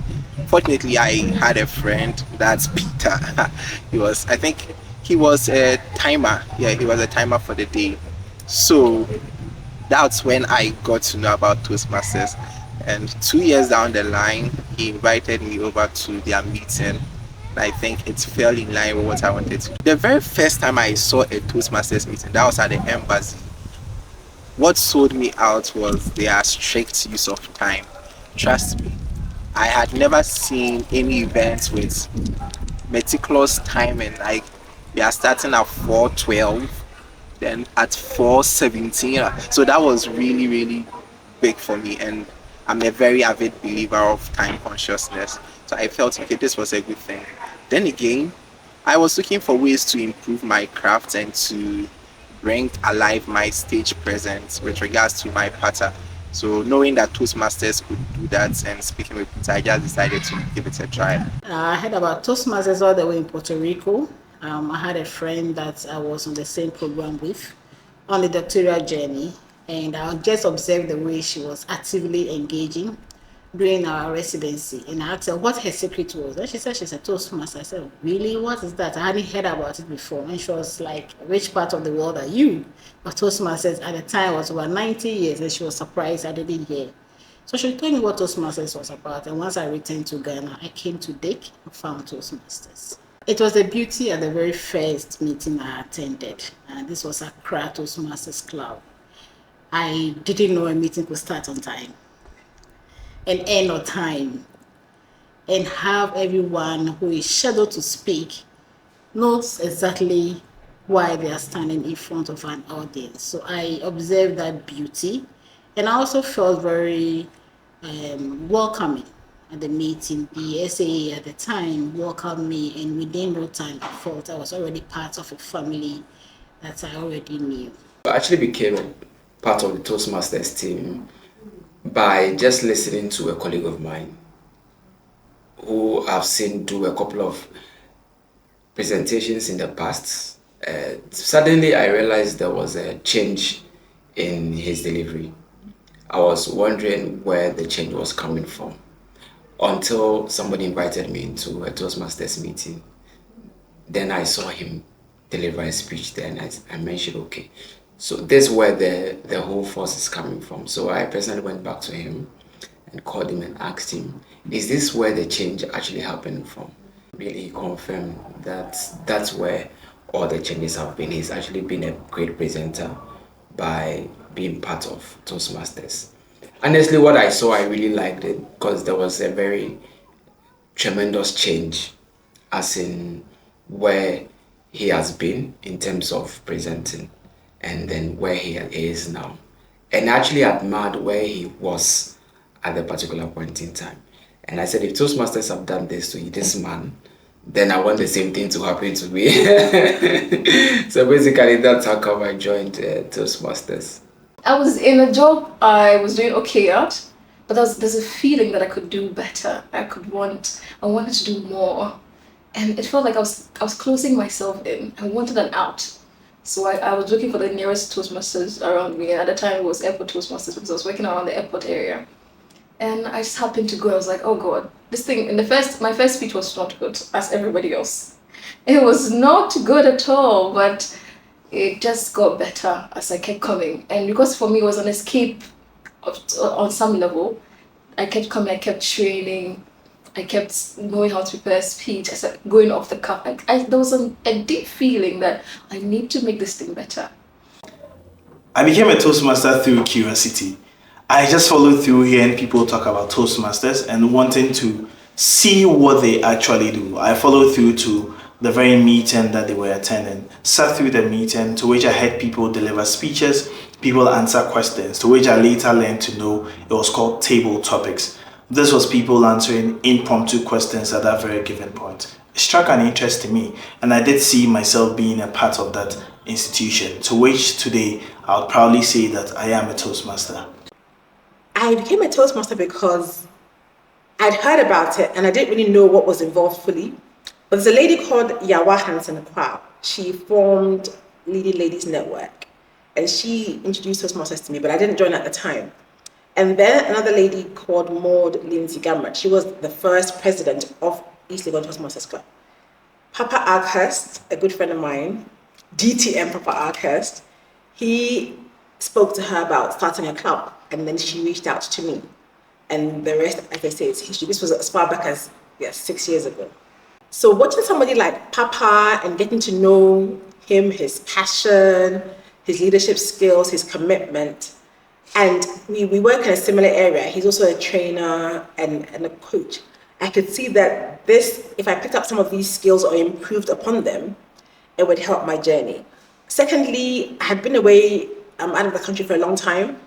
Speaker 24: Fortunately, I had a friend, that's Peter. I think he was a timer. Yeah, he was a timer for the day. So that's when I got to know about Toastmasters. And 2 years down the line, he invited me over to their meeting. I think it fell in line with what I wanted to do. The very first time I saw a Toastmasters meeting, that was at the embassy. What sold me out was their strict use of time. Trust me, I had never seen any events with meticulous timing. Like, we are starting at 4:12, then at 4:17. So that was really, really big for me. And I'm a very avid believer of time consciousness. So I felt, okay, this was a good thing. Then again, I was looking for ways to improve my craft and to bring alive my stage presence with regards to my patter. So knowing that Toastmasters could do that and speaking with Peter, I just decided to give it a try.
Speaker 10: I heard about Toastmasters all the way in Puerto Rico. I had a friend that I was on the same program with on the doctoral journey, and I just observed the way she was actively engaging during our residency. And I asked her what her secret was. And she said she's a Toastmaster. I said, really? What is that? I hadn't heard about it before. And she was like, which part of the world are you? But Toastmasters at the time was about 90 years, and she was surprised I didn't hear. So she told me what Toastmasters was about. And once I returned to Ghana, I came to DIC and found Toastmasters. It was the beauty at the very first meeting I attended. And this was Accra Toastmasters Club. I didn't know a meeting could start on time and end on time, and have everyone who is scheduled to speak knows exactly why they are standing in front of an audience. So I observed that beauty, and I also felt very welcoming at the meeting. The SAA at the time welcomed me, and within no time I felt I was already part of a family that I already knew.
Speaker 16: I actually became part of the Toastmasters team by just listening to a colleague of mine who I've seen do a couple of presentations in the past. Suddenly I realized there was a change in his delivery. I was wondering where the change was coming from until somebody invited me into a Toastmasters meeting. Then I saw him deliver a speech there, and I mentioned, okay, so this is where the whole force is coming from. So I personally went back to him and called him and asked him, is this where the change actually happened from? Really, he confirmed that that's where all the changes have been. He's actually been a great presenter by being part of Toastmasters. Honestly, what I saw, I really liked it because there was a very tremendous change, as in where he has been in terms of presenting and then where he is now. And actually admired where he was at the particular point in time. And I said, if Toastmasters have done this to this man, then I want the same thing to happen to me. So basically, that's how come I joined Toastmasters.
Speaker 8: I was in a job I was doing okay at, but there's a feeling that I could do better. I wanted to do more. And it felt like I was closing myself in. I wanted an out. So I was looking for the nearest Toastmasters around me. And at the time it was Airport Toastmasters because I was working around the airport area. And I just happened to go. I was like, oh God, this thing, my first speech was not good, as everybody else. It was not good at all, but it just got better as I kept coming. And because for me, it was an escape on some level. I kept coming, I kept training, I kept knowing how to prepare a speech, I started going off the cuff. There was a deep feeling that I need to make this thing better.
Speaker 17: I became a Toastmaster through curiosity. I just followed through hearing people talk about Toastmasters and wanting to see what they actually do. I followed through to the very meeting that they were attending, sat through the meeting to which I heard people deliver speeches, people answer questions, to which I later learned to know it was called table topics. This was people answering impromptu questions at that very given point. It struck an interest in me, and I did see myself being a part of that institution, to which today I would proudly say that I am a Toastmaster.
Speaker 18: I became a Toastmaster because I'd heard about it and I didn't really know what was involved fully. But there's a lady called Yawa Hansen Kwa. She formed Leading Ladies Network and she introduced Toastmasters to me, but I didn't join at the time. And then another lady called Maud Lindsay Gamrat. She was the first president of East Legon Toastmasters Club. Papa Arkhurst, a good friend of mine, DTM Papa Arkhurst, he spoke to her about starting a club, and then she reached out to me. And the rest, as I say, is history. This was as far back as 6 years ago. So watching somebody like Papa and getting to know him, his passion, his leadership skills, his commitment, and we work in a similar area. He's also a trainer and a coach. I could see that if I picked up some of these skills or improved upon them, it would help my journey. Secondly, I had been away out of the country for a long time.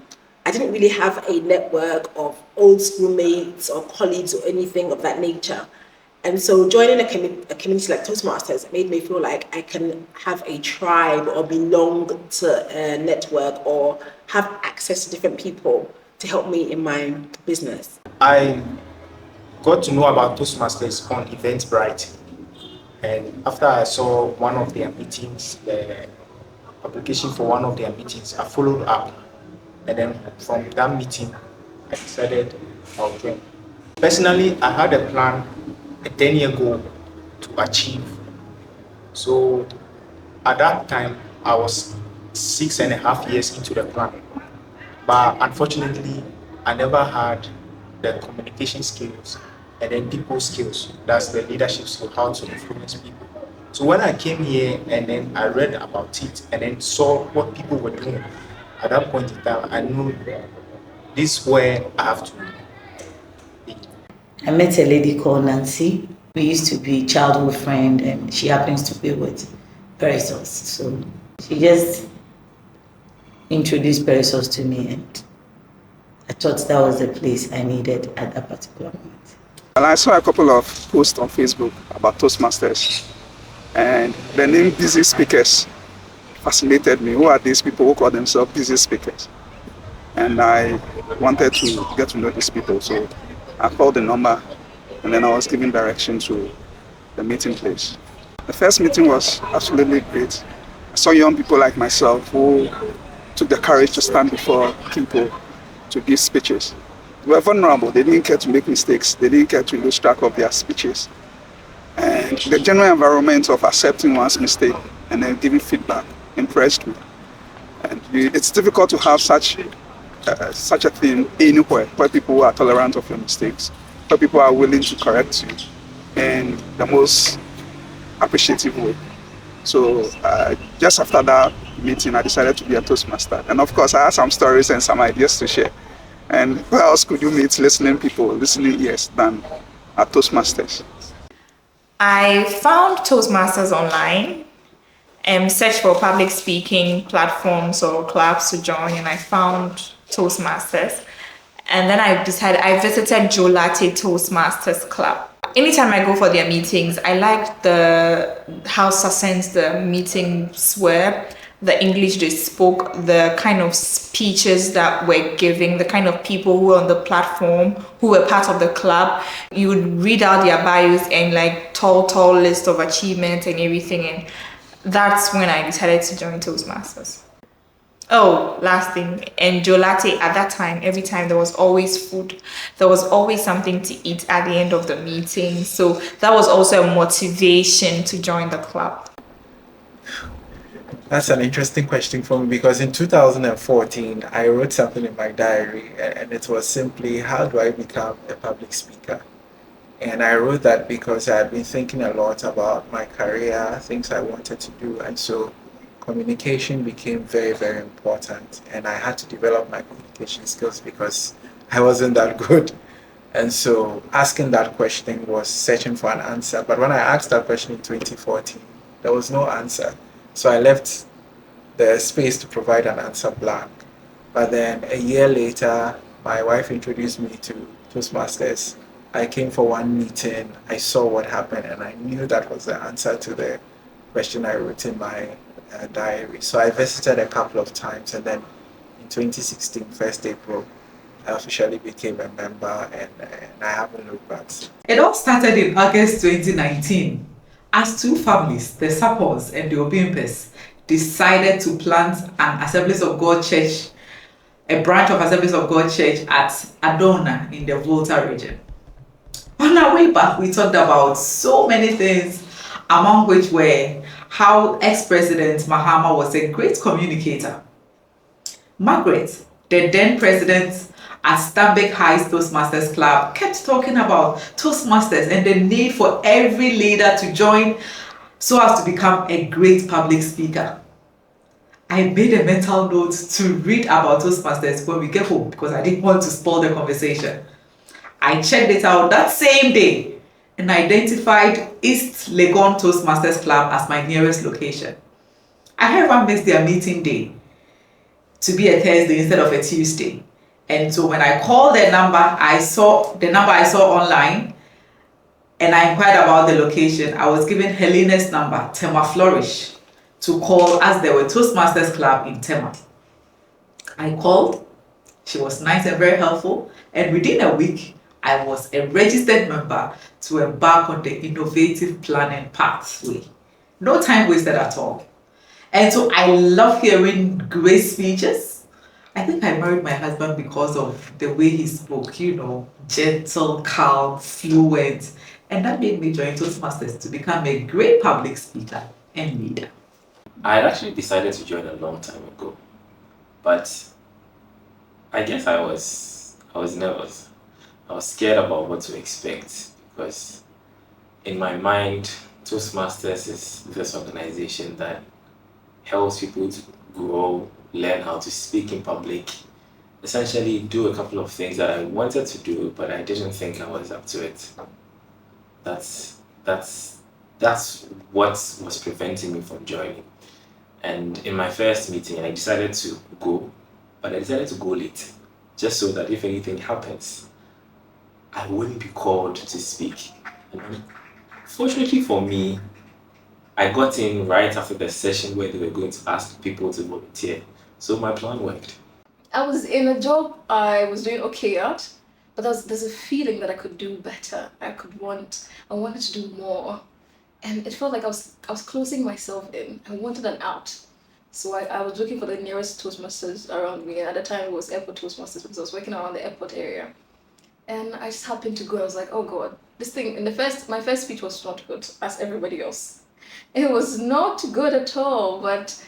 Speaker 18: I didn't really have a network of old schoolmates or colleagues or anything of that nature. And so joining a community like Toastmasters made me feel like I can have a tribe or belong to a network or have access to different people to help me in my business.
Speaker 19: I got to know about Toastmasters on Eventbrite. And after I saw one of their meetings, the application for one of their meetings, I followed up. And then from that meeting, I decided I'll join. Personally, I had a plan, a 10-year goal to achieve. So at that time, I was 6.5 years into the plan. But unfortunately, I never had the communication skills and then people skills. That's the leadership skill, how to influence people. So when I came here and then I read about it and then saw what people were doing, at that point in time, I knew this is where I have to be.
Speaker 20: I met a lady called Nancy. We used to be childhood friends and she happens to be with Perisos. So she just introduced Perisos to me and I thought that was the place I needed at that particular moment.
Speaker 12: And I saw a couple of posts on Facebook about Toastmasters and the name Busy Speakers fascinated me. Who are these people who call themselves busy speakers? And I wanted to get to know these people, so I called the number and then I was given direction to the meeting place. The first meeting was absolutely great. I saw young people like myself who took the courage to stand before people to give speeches. They were vulnerable, they didn't care to make mistakes, they didn't care to lose track of their speeches. And the general environment of accepting one's mistake and then giving feedback impressed me. And it's difficult to have such a thing anywhere where people are tolerant of your mistakes, where people are willing to correct you in the most appreciative way. So just after that meeting, I decided to be a Toastmaster. And of course, I had some stories and some ideas to share. And where else could you meet listening ears than at Toastmasters?
Speaker 25: I found Toastmasters online and searched for public speaking platforms or clubs to join, and I found Toastmasters. And then I visited Joe Latte Toastmasters Club. Anytime I go for their meetings, I like how succinct the meetings were, the English they spoke, the kind of speeches that were giving, the kind of people who were on the platform, who were part of the club. You would read out their bios and like tall list of achievements and everything. And that's when I decided to join Toastmasters. Oh, last thing, and Jolate at that time, every time there was always food, there was always something to eat at the end of the meeting. So that was also a motivation to join the club.
Speaker 19: That's an interesting question for me because in 2014, I wrote something in my diary and it was simply, how do I become a public speaker? And I wrote that because I had been thinking a lot about my career, things I wanted to do. And so communication became very, very important. And I had to develop my communication skills because I wasn't that good. And so asking that question was searching for an answer. But when I asked that question in 2014, there was no answer. So I left the space to provide an answer blank. But then a year later, my wife introduced me to Toastmasters. I came for one meeting, I saw what happened, and I knew that was the answer to the question I wrote in my diary. So I visited a couple of times, and then in 2016, 1st April, I officially became a member, and I haven't looked back.
Speaker 6: It all started in August 2019 as two families, the Sappos and the Obimpes, decided to plant an Assemblies of God church, a branch of Assemblies of God church at Adona in the Volta region. On our way back, we talked about so many things, among which were how ex-president Mahama was a great communicator. Margaret, the then president at Stanbic High's Toastmasters Club, kept talking about Toastmasters and the need for every leader to join so as to become a great public speaker. I made a mental note to read about Toastmasters when we get home because I didn't want to spoil the conversation. I checked it out that same day and identified East Legon Toastmasters Club as my nearest location. I however missed their meeting day to be a Thursday instead of a Tuesday. And so when I called the number I saw online and I inquired about the location, I was given Helena's number, Tema Flourish, to call as there were Toastmasters Club in Tema. I called, she was nice and very helpful, and within a week, I was a registered member to embark on the innovative planning pathway. No time wasted at all. And so I love hearing great speeches. I think I married my husband because of the way he spoke, gentle, calm, fluent. And that made me join Toastmasters to become a great public speaker and leader.
Speaker 23: I had actually decided to join a long time ago, but I guess I was nervous. I was scared about what to expect because in my mind, Toastmasters is this organization that helps people to grow, learn how to speak in public, essentially do a couple of things that I wanted to do, but I didn't think I was up to it. That's what was preventing me from joining. And in my first meeting, I decided to go, but I decided to go late, just so that if anything happens, I wouldn't be called to speak. And fortunately for me, I got in right after the session where they were going to ask people to volunteer. So my plan worked.
Speaker 8: I was in a job I was doing okay at, but there's a feeling that I could do better. I wanted to do more. And it felt like I was closing myself in. I wanted an out. So I was looking for the nearest Toastmasters around me. And at the time it was Airport Toastmasters because I was working around the airport area. And I just happened to go. I was like, oh God, this thing, my first speech was not good as everybody else. It was not good at all, but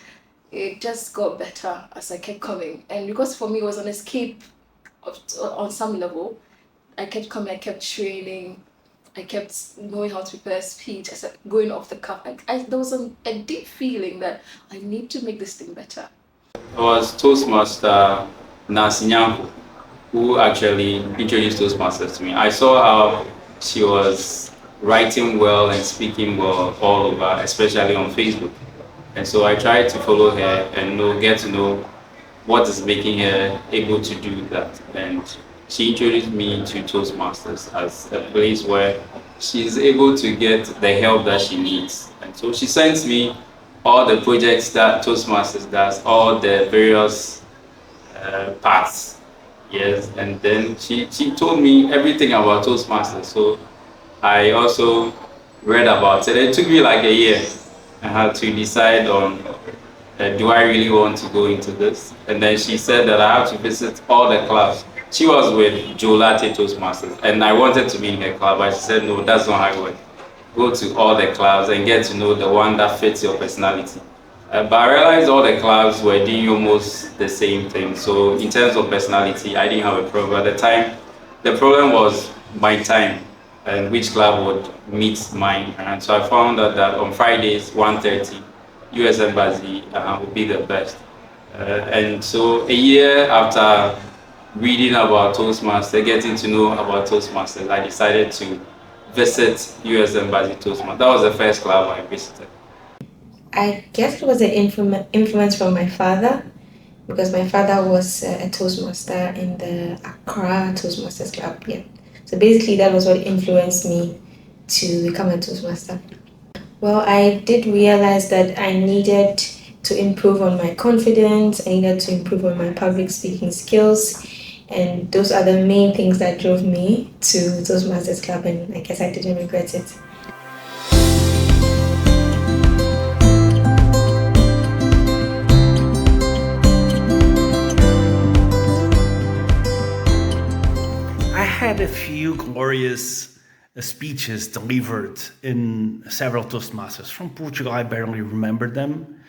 Speaker 8: it just got better as I kept coming. And because for me it was an escape on some level, I kept coming, I kept training, I kept knowing how to prepare a speech, I started going off the cuff. There was a deep feeling that I need to make this thing better.
Speaker 23: I was Toastmaster Nasinyanko, who actually introduced Toastmasters to me. I saw how she was writing well and speaking well all over, especially on Facebook. And so I tried to follow her and get to know what is making her able to do that. And she introduced me to Toastmasters as a place where she's able to get the help that she needs. And so she sends me all the projects that Toastmasters does, all the various parts. Yes, and then she told me everything about Toastmasters. So I also read about it. It took me like a year. I had to decide on
Speaker 7: do I really want to go into this? And then she said that I have to visit all the clubs. She was with Jolate Toastmasters, and I wanted to be in her club, but she said, no, that's not how it works. Go to all the clubs and get to know the one that fits your personality. But I realized all the clubs were doing almost the same thing. So in terms of personality, I didn't have a problem. At the time, the problem was my time and which club would meet mine. And so I found out that on Fridays, 1:30, US Embassy would be the best. And so a year after reading about Toastmasters, getting to know about Toastmasters, I decided to visit US Embassy Toastmasters. That was the first club I visited.
Speaker 9: I guess it was an influence from my father, because my father was a Toastmaster in the Accra Toastmasters Club. Yeah. So basically that was what influenced me to become a Toastmaster. Well, I did realize that I needed to improve on my confidence, I needed to improve on my public speaking skills, and those are the main things that drove me to Toastmasters Club, and I guess I didn't regret it.
Speaker 11: I had a few glorious speeches delivered in several Toastmasters. From Portugal, I barely remember them,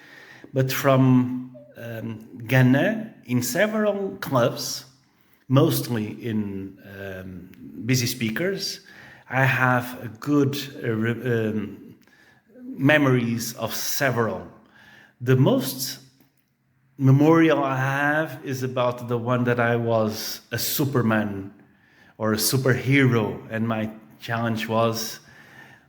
Speaker 11: but from Ghana, in several clubs, mostly in busy speakers, I have good memories of several. The most memorial I have is about the one that I was a Superman or a superhero, and my challenge was,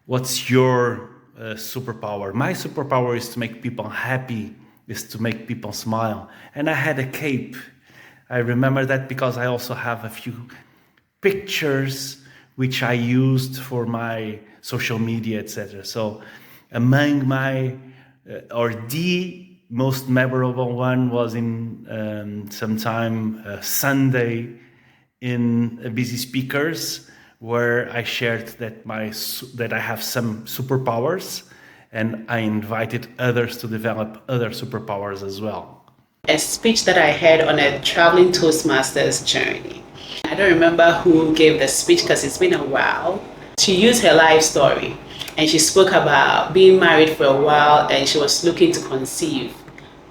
Speaker 11: what's your superpower? My superpower is to make people happy, is to make people smile. And I had a cape. I remember that because I also have a few pictures which I used for my social media, etc. So among my, or the most memorable one was in sometime Sunday in Busy Speakers, where I shared that that I have some superpowers, and I invited others to develop other superpowers as well.
Speaker 13: A speech that I had on a traveling Toastmasters journey. I don't remember who gave the speech because it's been a while. She used her life story, and she spoke about being married for a while and she was looking to conceive.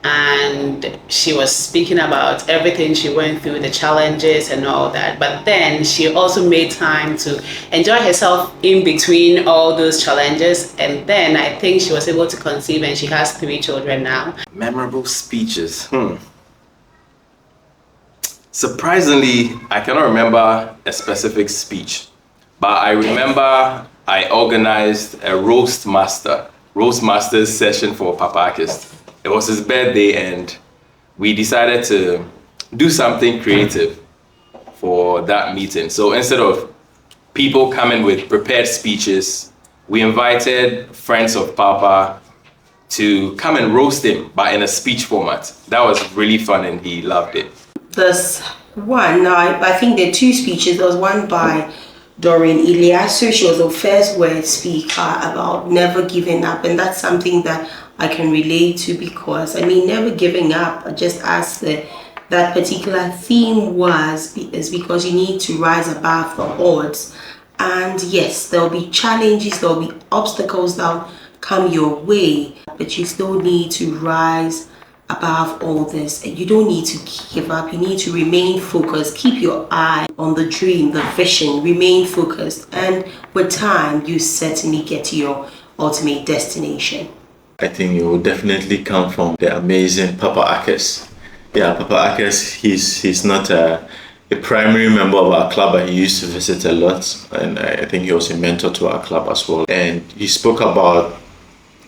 Speaker 13: And she was speaking about everything she went through, the challenges and all that. But then she also made time to enjoy herself in between all those challenges. And then I think she was able to conceive, and she has 3 children now.
Speaker 21: Memorable speeches. Surprisingly, I cannot remember a specific speech, but I remember I organized a roast masters session for Papa Akis. It was his birthday, and we decided to do something creative for that meeting. So instead of people coming with prepared speeches, we invited friends of Papa to come and roast him, but in a speech format. That was really fun, and he loved it.
Speaker 2: There's one, I think there are 2 speeches. There was one by Doreen Iliasu. She was the first word speaker about never giving up, and that's something that I can relate to, because I mean, never giving up, just as that particular theme is because you need to rise above the odds. And yes, there'll be challenges, there'll be obstacles that'll come your way, but you still need to rise above all this, and you don't need to give up. You need to remain focused, keep your eye on the dream, the vision, remain focused, and with time you certainly get to your ultimate destination.
Speaker 14: I think it will definitely come from the amazing Papa Akis. Yeah, Papa Akis, he's not a primary member of our club, but he used to visit a lot, and I think he was a mentor to our club as well. And he spoke about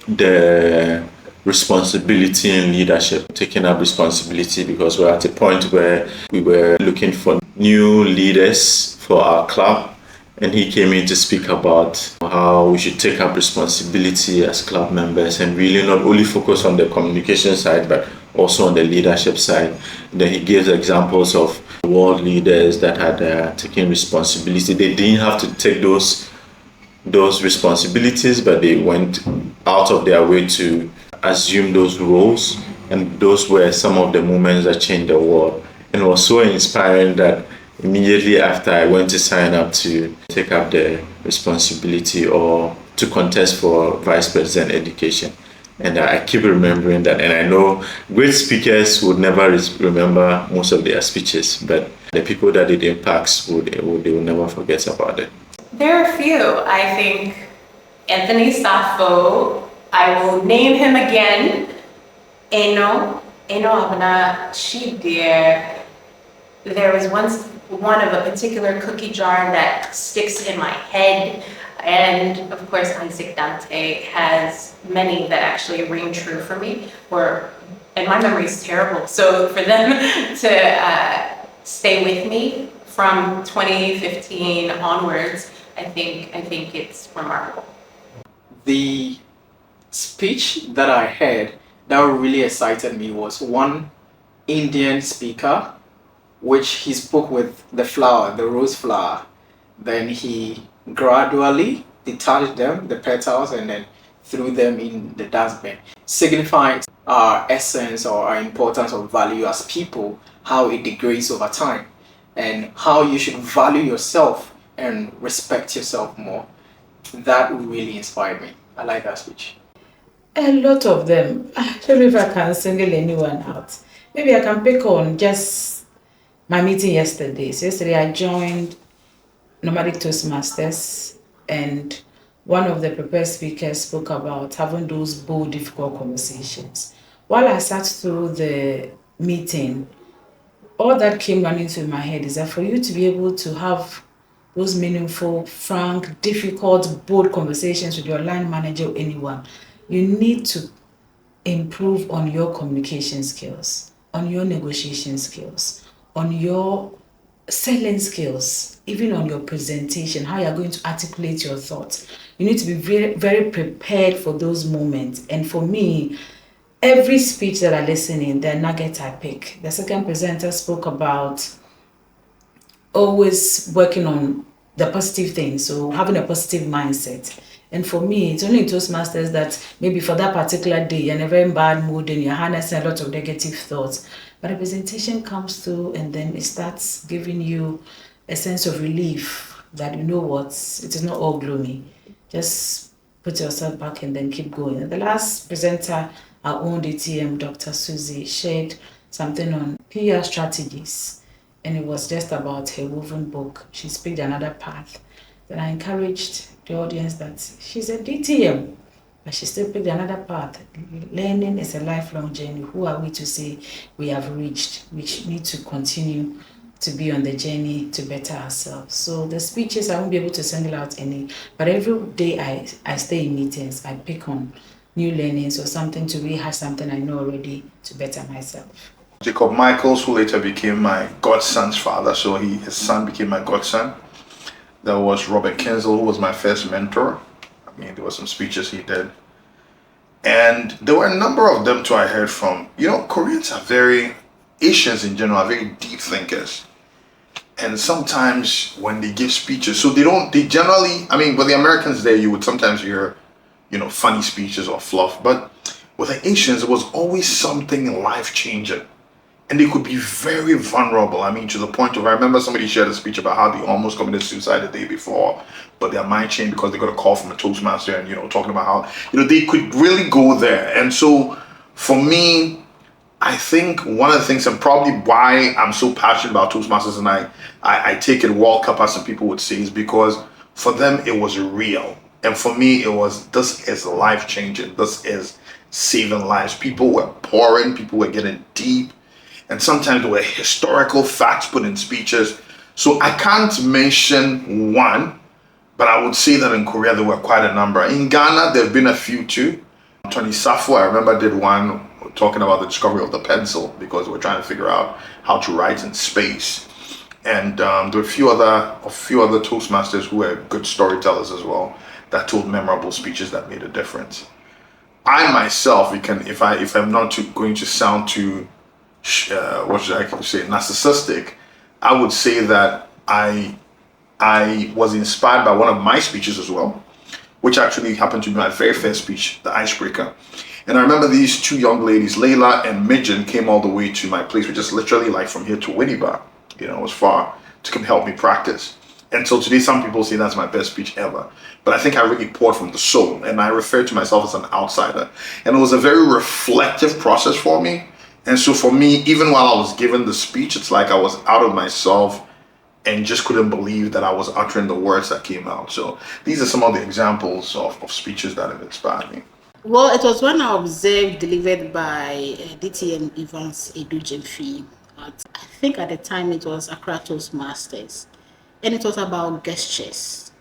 Speaker 14: the responsibility and leadership, taking up responsibility, because we're at a point where we were looking for new leaders for our club, and he came in to speak about how we should take up responsibility as club members and really not only focus on the communication side but also on the leadership side. And then he gave examples of world leaders that had taken responsibility. They didn't have to take those responsibilities, but they went out of their way to assume those roles And those were some of the moments that changed the world. And it was so inspiring that immediately after I went to sign up to take up the responsibility or to contest for Vice President Education. And I keep remembering that. And I know great speakers would never remember most of their speeches, but the people that it impacts, they will never forget about it.
Speaker 3: There are a few. I think Anthony Sappho, I will name him again. Eno Abana Shidir. There was once one of a particular cookie jar that sticks in my head. And of course, Isaac Dante has many that actually ring true for me, and my memory is terrible. So for them to stay with me from 2015 onwards, I think it's remarkable.
Speaker 19: The speech that I heard that really excited me was one Indian speaker, which he spoke with the flower, the rose flower. Then he gradually detached them, the petals, and then threw them in the dustbin, signifying our essence or our importance or value as people, how it degrades over time, and how you should value yourself and respect yourself more. That really inspired me. I like that speech.
Speaker 6: A lot of them. I don't know if I can single anyone out. Maybe I can pick on just my meeting yesterday. So yesterday I joined Nomadic Toastmasters, and one of the prepared speakers spoke about having those bold, difficult conversations. While I sat through the meeting, all that came running through my head is that for you to be able to have those meaningful, frank, difficult, bold conversations with your line manager or anyone, you need to improve on your communication skills, on your negotiation skills, on your selling skills, even on your presentation, how you're going to articulate your thoughts. You need to be very, very prepared for those moments. And for me, every speech that I listen in, the nugget I pick. The second presenter spoke about always working on the positive things, so having a positive mindset. And for me, it's only in Toastmasters that maybe for that particular day, you're in a very bad mood and you're harnessing a lot of negative thoughts. But a presentation comes through and then it starts giving you a sense of relief that you know what, it is not all gloomy. Just put yourself back and then keep going. And the last presenter, our own DTM, Dr. Susie, shared something on PR strategies. And it was just about her woven book. She picked another path. Then I encouraged the audience that she's a DTM, but she still picked another path. Learning is a lifelong journey. Who are we to say we have reached? We need to continue to be on the journey to better ourselves. So the speeches, I won't be able to single out any, but every day I stay in meetings, I pick on new learnings or something to rehash something I know already to better myself.
Speaker 12: Jacob Michaels, who later became my godson's father, so his son became my godson. There was Robert Kinzel, who was my first mentor. I mean, there were some speeches he did. And there were a number of them too I heard from. You know, Koreans are Asians in general are very deep thinkers. And sometimes when they give speeches, so they generally, I mean, with the Americans there, you would sometimes hear, funny speeches or fluff. But with the Asians, it was always something life-changing. And they could be very vulnerable. I mean, to the point of, I remember somebody shared a speech about how they almost committed suicide the day before, but their mind changed because they got a call from a Toastmaster and, talking about how, they could really go there. And so for me, I think one of the things, and probably why I'm so passionate about Toastmasters and I take it World Cup, as some people would say, is because for them, it was real. And for me, this is life-changing. This is saving lives. People were pouring, people were getting deep. And sometimes there were historical facts put in speeches. So I can't mention one, but I would say that in Korea there were quite a number. In Ghana, there have been a few too. Tony Sappho, I remember, did one talking about the discovery of the pencil because we're trying to figure out how to write in space. And there were a few other Toastmasters who were good storytellers as well that told memorable speeches that made a difference. I myself, if I'm not going to sound too what should I say, narcissistic, I would say that I was inspired by one of my speeches as well, which actually happened to be my very first speech, the icebreaker.
Speaker 1: And I remember these two young ladies, Layla and Midjan, came all the way to my place, which is literally like from here to Winneba. You know, it was far, to come help me practice. And so today, some people say that's my best speech ever. But I think I really poured from the soul, and I refer to myself as an outsider. And it was a very reflective process for me. And so for me, even while I was giving the speech, it's like I was out of myself and just couldn't believe that I was uttering the words that came out. So these are some of the examples of speeches that have inspired me.
Speaker 4: Well, it was one I observed delivered by DTN Evans Edujemfi. I think at the time it was Accra Toastmasters. And it was about gestures.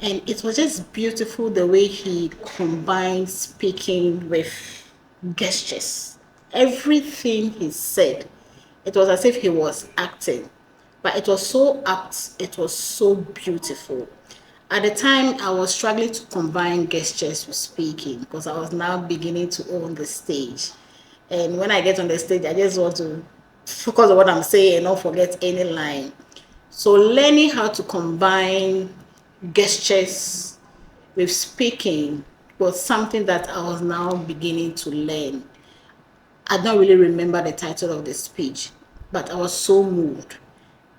Speaker 4: And it was just beautiful the way he combined speaking with gestures. Everything he said, it was as if he was acting. But it was so apt, it was so beautiful. At the time, I was struggling to combine gestures with speaking because I was now beginning to own the stage. And when I get on the stage, I just want to focus on what I'm saying and not forget any line. So learning how to combine gestures with speaking was something that I was now beginning to learn. I don't really remember the title of the speech, but I was so moved.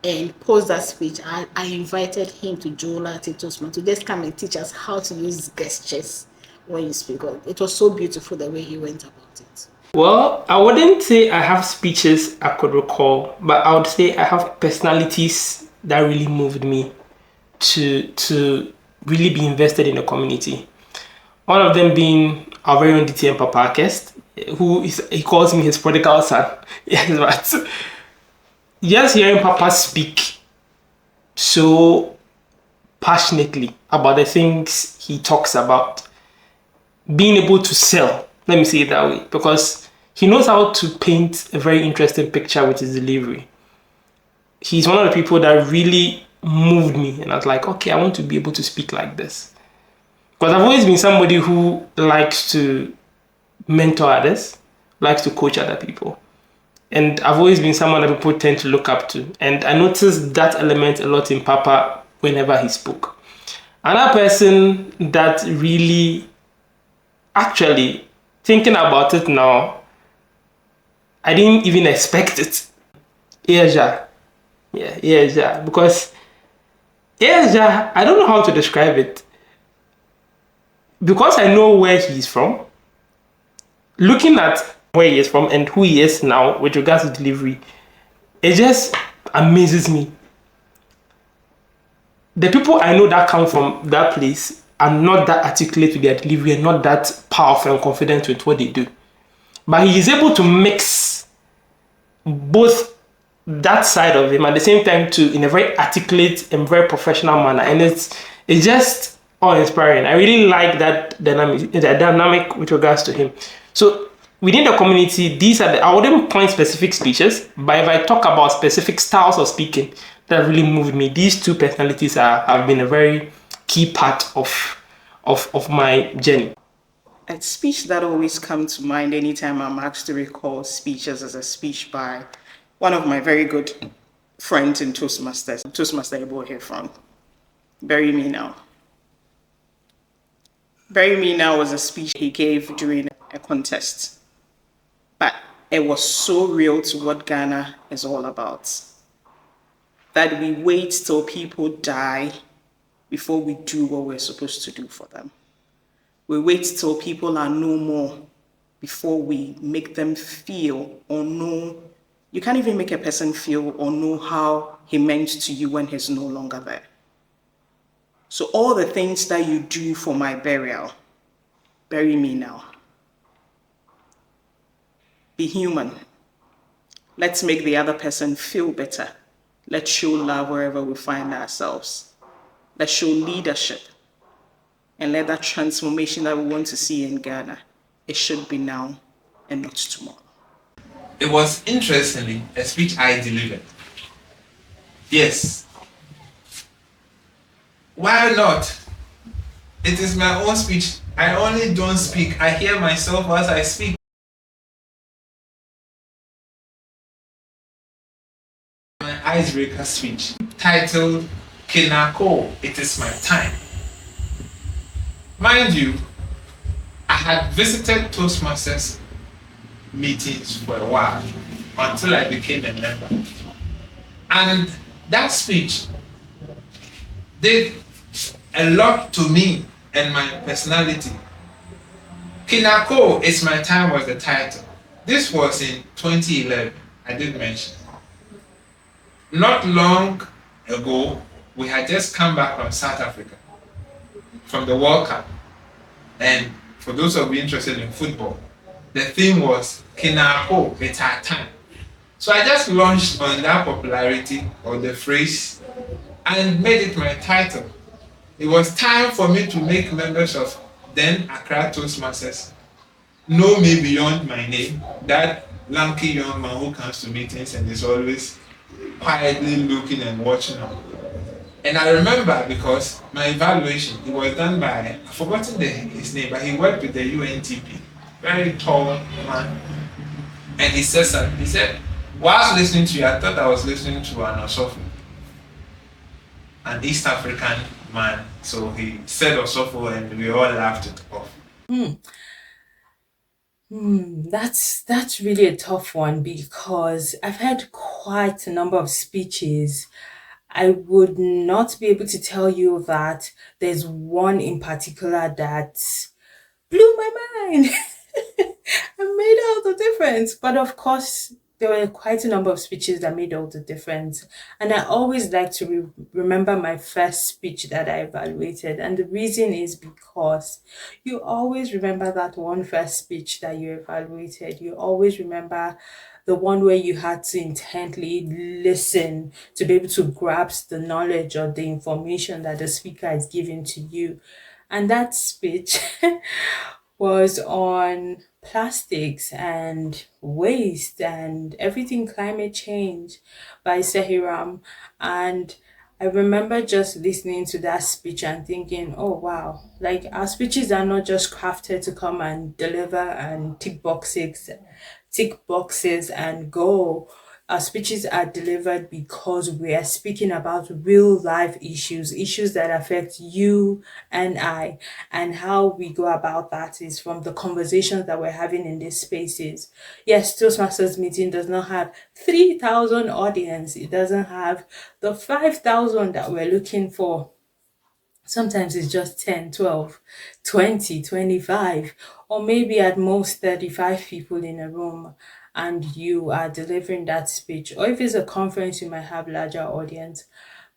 Speaker 4: And post that speech, I invited him to Jola Toastmasters to just come and teach us how to use gestures when you speak. It was so beautiful the way he went about it.
Speaker 5: Well, I wouldn't say I have speeches I could recall, but I would say I have personalities that really moved me to really be invested in the community. One of them being our very own DTM Papa Akest, he calls me his prodigal son. Yes, but just hearing Papa speak so passionately about the things he talks about, being able to sell, let me say it that way, because he knows how to paint a very interesting picture with his delivery. He's one of the people that really moved me, and I was like, okay, I want to be able to speak like this. Because I've always been somebody who likes to mentor others, likes to coach other people. And I've always been someone that people tend to look up to. And I noticed that element a lot in Papa whenever he spoke. Another person that really, actually, thinking about it now, I didn't even expect it. Eja. Yeah, Eja. Because Eja, I don't know how to describe it. Because I know where he's from, looking at where he is from and who he is now with regards to delivery, it just amazes me. The people I know that come from that place are not that articulate with their delivery and not that powerful and confident with what they do. But he is able to mix both that side of him at the same time too, in a very articulate and very professional manner. And it's just awe-inspiring. I really like that dynamic with regards to him. So within the community, I wouldn't point specific speeches, but if I talk about specific styles of speaking that really moved me, these two personalities have been a very key part of my journey.
Speaker 15: A speech that always comes to mind anytime I'm asked to recall speeches is a speech by one of my very good friends in Toastmasters, Toastmaster Ebo here from Bury Me Now. Bury Me Now was a speech he gave during a contest. But it was so real to what Ghana is all about. That we wait till people die before we do what we're supposed to do for them. We wait till people are no more before we make them feel or know. You can't even make a person feel or know how he meant to you when he's no longer there. So all the things that you do for my burial, bury me now. Be human. Let's make the other person feel better. Let's show love wherever we find ourselves. Let's show leadership. And let that transformation that we want to see in Ghana, it should be now and not tomorrow.
Speaker 22: It was interestingly a speech I delivered. Yes. Why not? It is my own speech. I only don't speak. I hear myself as I speak. My icebreaker speech titled Kinako, It Is My Time. Mind you, I had visited Toastmasters meetings for a while until I became a member. And that speech did a lot to me and my personality. Kinako is my time was the title. This was in 2011, I did mention. Not long ago, we had just come back from South Africa, from the World Cup. And for those of you interested in football, the theme was Kinako, it's our time. So I just launched on that popularity or the phrase and made it my title. It was time for me to make members of then Accra Toastmasters know me beyond my name, that lanky young man who comes to meetings and is always quietly looking and watching them. And I remember because my evaluation, it was done by, I've forgotten his name, but he worked with the UNTP, very tall man. And he said something, he said, whilst listening to you, I thought I was listening to an Osofo, an East African man. So he said Osofo and we all laughed it off.
Speaker 2: That's really a tough one because I've had quite a number of speeches. I would not be able to tell you that there's one in particular that blew my mind and made all the difference. But of course, there were quite a number of speeches that made all the difference. And I always like to remember my first speech that I evaluated. And the reason is because you always remember that one first speech that you evaluated. You always remember the one where you had to intently listen to be able to grasp the knowledge or the information that the speaker is giving to you. And that speech was on plastics and waste and everything climate change by Sehiram. And I remember just listening to that speech and thinking, oh wow, like our speeches are not just crafted to come and deliver and tick boxes and go. Our speeches are delivered because we are speaking about real life issues that affect you and I. And how we go about that is from the conversations that we're having in these spaces. Yes, Toastmasters meeting does not have 3,000 audience. It doesn't have the 5,000 that we're looking for. Sometimes it's just 10, 12, 20, 25, or maybe at most 35 people in a room, and you are delivering that speech. Or if it's a conference, you might have larger audience.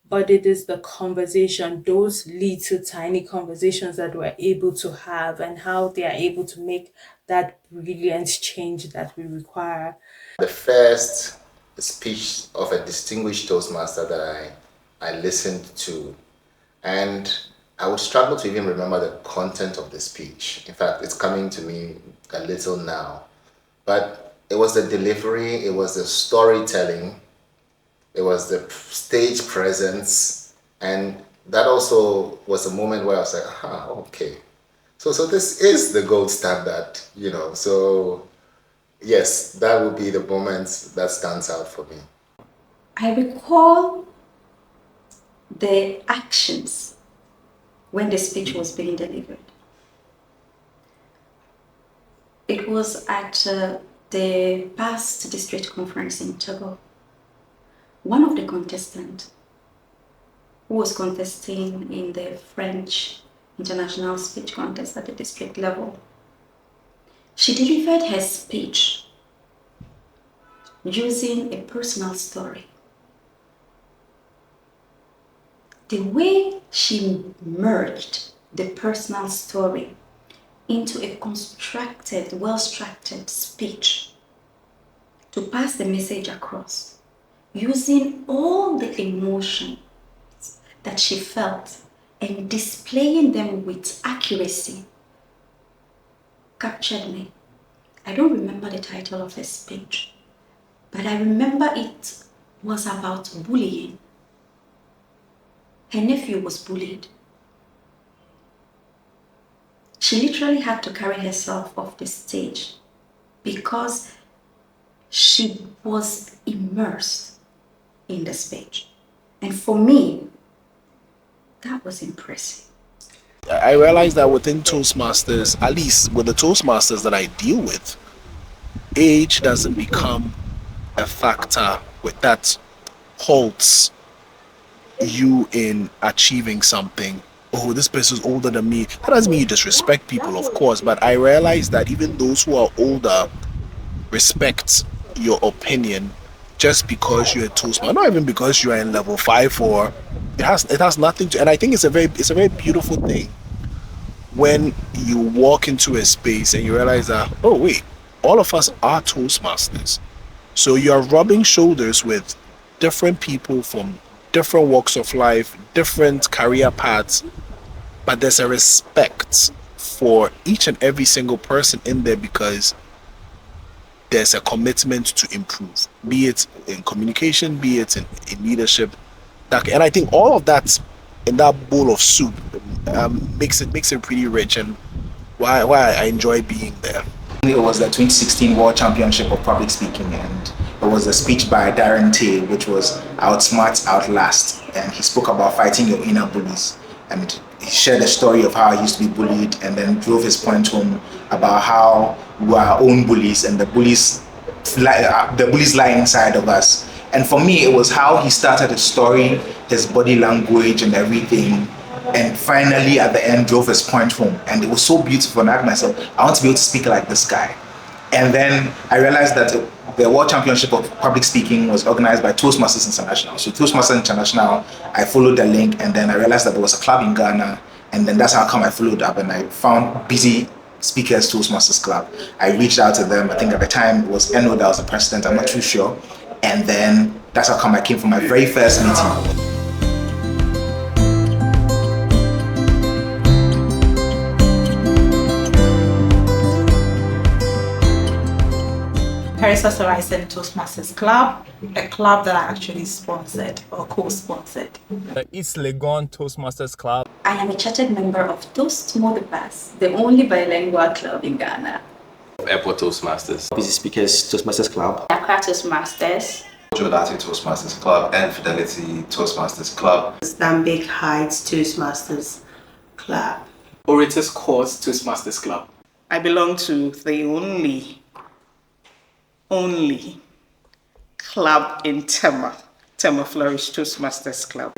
Speaker 2: But it is the conversation, those little tiny conversations that we're able to have and how they are able to make that brilliant change that we require.
Speaker 10: The first speech of a distinguished Toastmaster that I listened to, and I would struggle to even remember the content of the speech. In fact, it's coming to me a little now. But it was the delivery, it was the storytelling, it was the stage presence, and that also was a moment where I was like, okay. So this is the gold standard, So yes, that would be the moment that stands out for me.
Speaker 16: I recall the actions when the speech was being delivered. It was at the past district conference in Togo. One of the contestants who was contesting in the French international speech contest at the district level, she delivered her speech using a personal story. The way she merged the personal story into a constructed, well-structured speech to pass the message across, using all the emotions that she felt and displaying them with accuracy, captured me. I don't remember the title of the speech, but I remember it was about bullying. Her nephew was bullied. She literally had to carry herself off the stage because she was immersed in the speech. And for me, that was impressive.
Speaker 17: I realize that within Toastmasters, at least with the Toastmasters that I deal with, age doesn't become a factor with that halts you in achieving something. Oh, this person's older than me. That doesn't mean you disrespect people, of course, but I realize that even those who are older respect your opinion just because you're a Toastmaster, not even because you are in level 5 or it has nothing to. And I think it's a very beautiful thing when you walk into a space and you realize that, oh wait, all of us are Toastmasters. So you're rubbing shoulders with different people from different walks of life, different career paths, but there's a respect for each and every single person in there because there's a commitment to improve, be it in communication, be it in leadership. And I think all of that in that bowl of soup makes it pretty rich, and why I enjoy being there.
Speaker 19: It was the 2016 World Championship of Public Speaking, and it was a speech by Darren Tay, which was Outsmart, Outlast. And he spoke about fighting your inner bullies. And he shared a story of how he used to be bullied and then drove his point home about how we are our own bullies and the bullies lie inside of us. And for me, it was how he started his story, his body language and everything, and finally at the end drove his point home. And it was so beautiful, and I asked myself, I want to be able to speak like this guy. And then I realized that the World Championship of Public Speaking was organized by Toastmasters International. So Toastmasters International, I followed the link, and then I realized that there was a club in Ghana, and then that's how come I followed up, and I found Busy Speakers Toastmasters Club. I reached out to them. I think at the time it was Eno that was the president, I'm not too sure. And then that's how come I came for my very first meeting.
Speaker 6: Paris Horizon Toastmasters Club, a club that I actually sponsored or co-sponsored.
Speaker 18: The East Legon Toastmasters Club.
Speaker 16: I am a chartered member of Toast Modibus, the only bilingual club in Ghana.
Speaker 21: Airport Toastmasters. Busy Speakers Toastmasters Club.
Speaker 16: Accra Toastmasters.
Speaker 21: Jodati Toastmasters Club and Fidelity Toastmasters Club.
Speaker 2: Stambik Heights Toastmasters Club.
Speaker 15: Orators Course Toastmasters Club. I belong to the only club in Tema Flourish Toastmasters Club.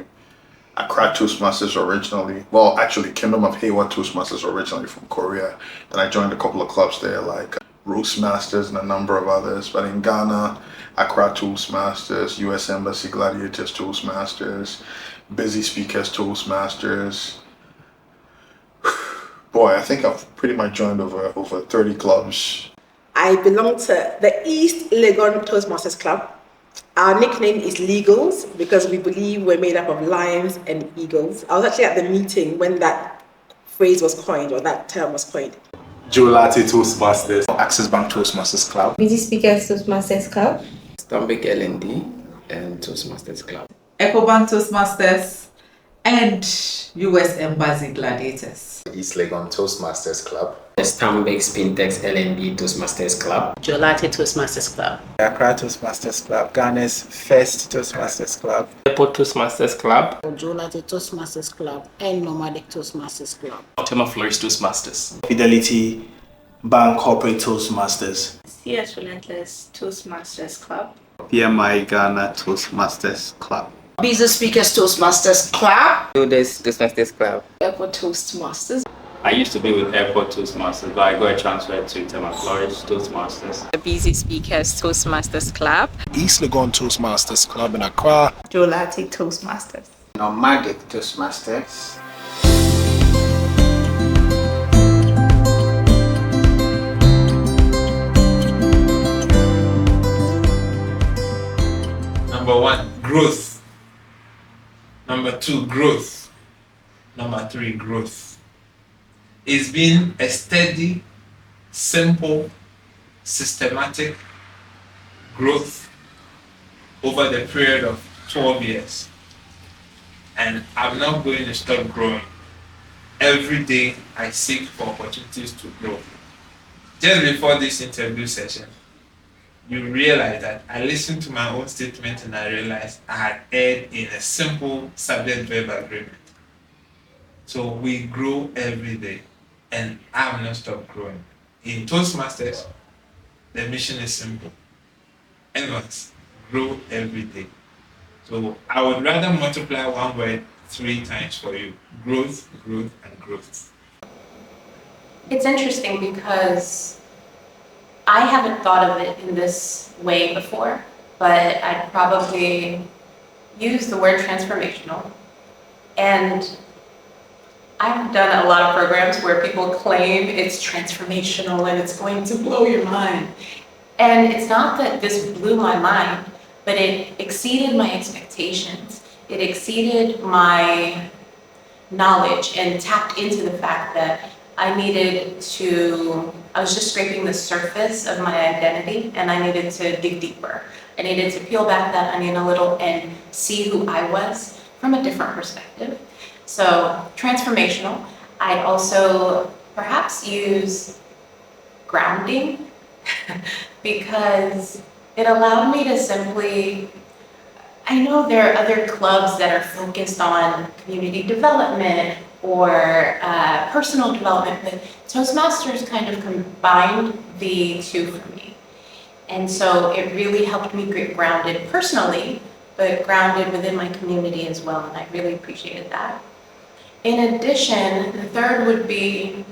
Speaker 1: Accra Toastmasters originally, well, actually Kingdom of Hayward Toastmasters originally from Korea. And I joined a couple of clubs there like Roastmasters and a number of others. But in Ghana, Accra Toastmasters, US Embassy Gladiators Toastmasters, Busy Speakers Toastmasters. Boy, I think I've pretty much joined over 30 clubs.
Speaker 20: I belong to the East Legon Toastmasters Club. Our nickname is Legals because we believe we're made up of lions and eagles. I was actually at the meeting when that phrase was coined or that term was coined.
Speaker 21: Jolati Toastmasters.
Speaker 19: Access Bank Toastmasters Club.
Speaker 9: Busy Speakers Toastmasters Club.
Speaker 21: Stambik LND and Toastmasters Club.
Speaker 6: EcoBank Toastmasters and US Embassy Gladiators.
Speaker 10: East Legon Toastmasters Club.
Speaker 23: Stambik Spintex LND Toastmasters Club.
Speaker 13: Jolati Toastmasters Club.
Speaker 24: Accra Toastmasters Club. Ghana's first Toastmasters Club.
Speaker 5: Airport Toastmasters Club.
Speaker 4: Jolati Toastmasters Club and Nomadic Toastmasters Club.
Speaker 25: Tema Flourish Toastmasters.
Speaker 24: Fidelity Bank Corporate Toastmasters.
Speaker 16: CS Relentless Toastmasters Club.
Speaker 24: PMI Ghana Toastmasters Club.
Speaker 26: Busy Speakers Toastmasters Club.
Speaker 23: Builders Toastmasters Club.
Speaker 16: Airport Toastmasters.
Speaker 7: I used to be with Airport Toastmasters, but I got transferred to Tema Flourish Toastmasters.
Speaker 3: The Busy Speakers Toastmasters Club.
Speaker 17: East Legon Toastmasters Club in Accra.
Speaker 16: Jolati Toastmasters.
Speaker 24: Nomadic Toastmasters.
Speaker 22: Number 1, growth. Number 2, growth. Number 3, growth. It's been a steady, simple, systematic growth over the period of 12 years. And I'm not going to stop growing. Every day I seek for opportunities to grow. Just before this interview session, you realize that I listened to my own statement and I realized I had erred in a simple subject-verb agreement. So we grow every day, and I have not stopped growing. In Toastmasters, the mission is simple. Evans, grow every day. So I would rather multiply one word 3 times for you. Growth, growth, and growth.
Speaker 3: It's interesting because I haven't thought of it in this way before, but I'd probably use the word transformational. And I've done a lot of programs where people claim it's transformational and it's going to blow your mind. And it's not that this blew my mind, but it exceeded my expectations. It exceeded my knowledge and tapped into the fact that I was just scraping the surface of my identity, and I needed to dig deeper. I needed to peel back that onion a little and see who I was from a different perspective. So transformational. I'd also perhaps use grounding because it allowed me to simply, I know there are other clubs that are focused on community development or personal development, but Toastmasters kind of combined the two for me. And so it really helped me get grounded personally, but grounded within my community as well, and I really appreciated that. In addition, the third would be,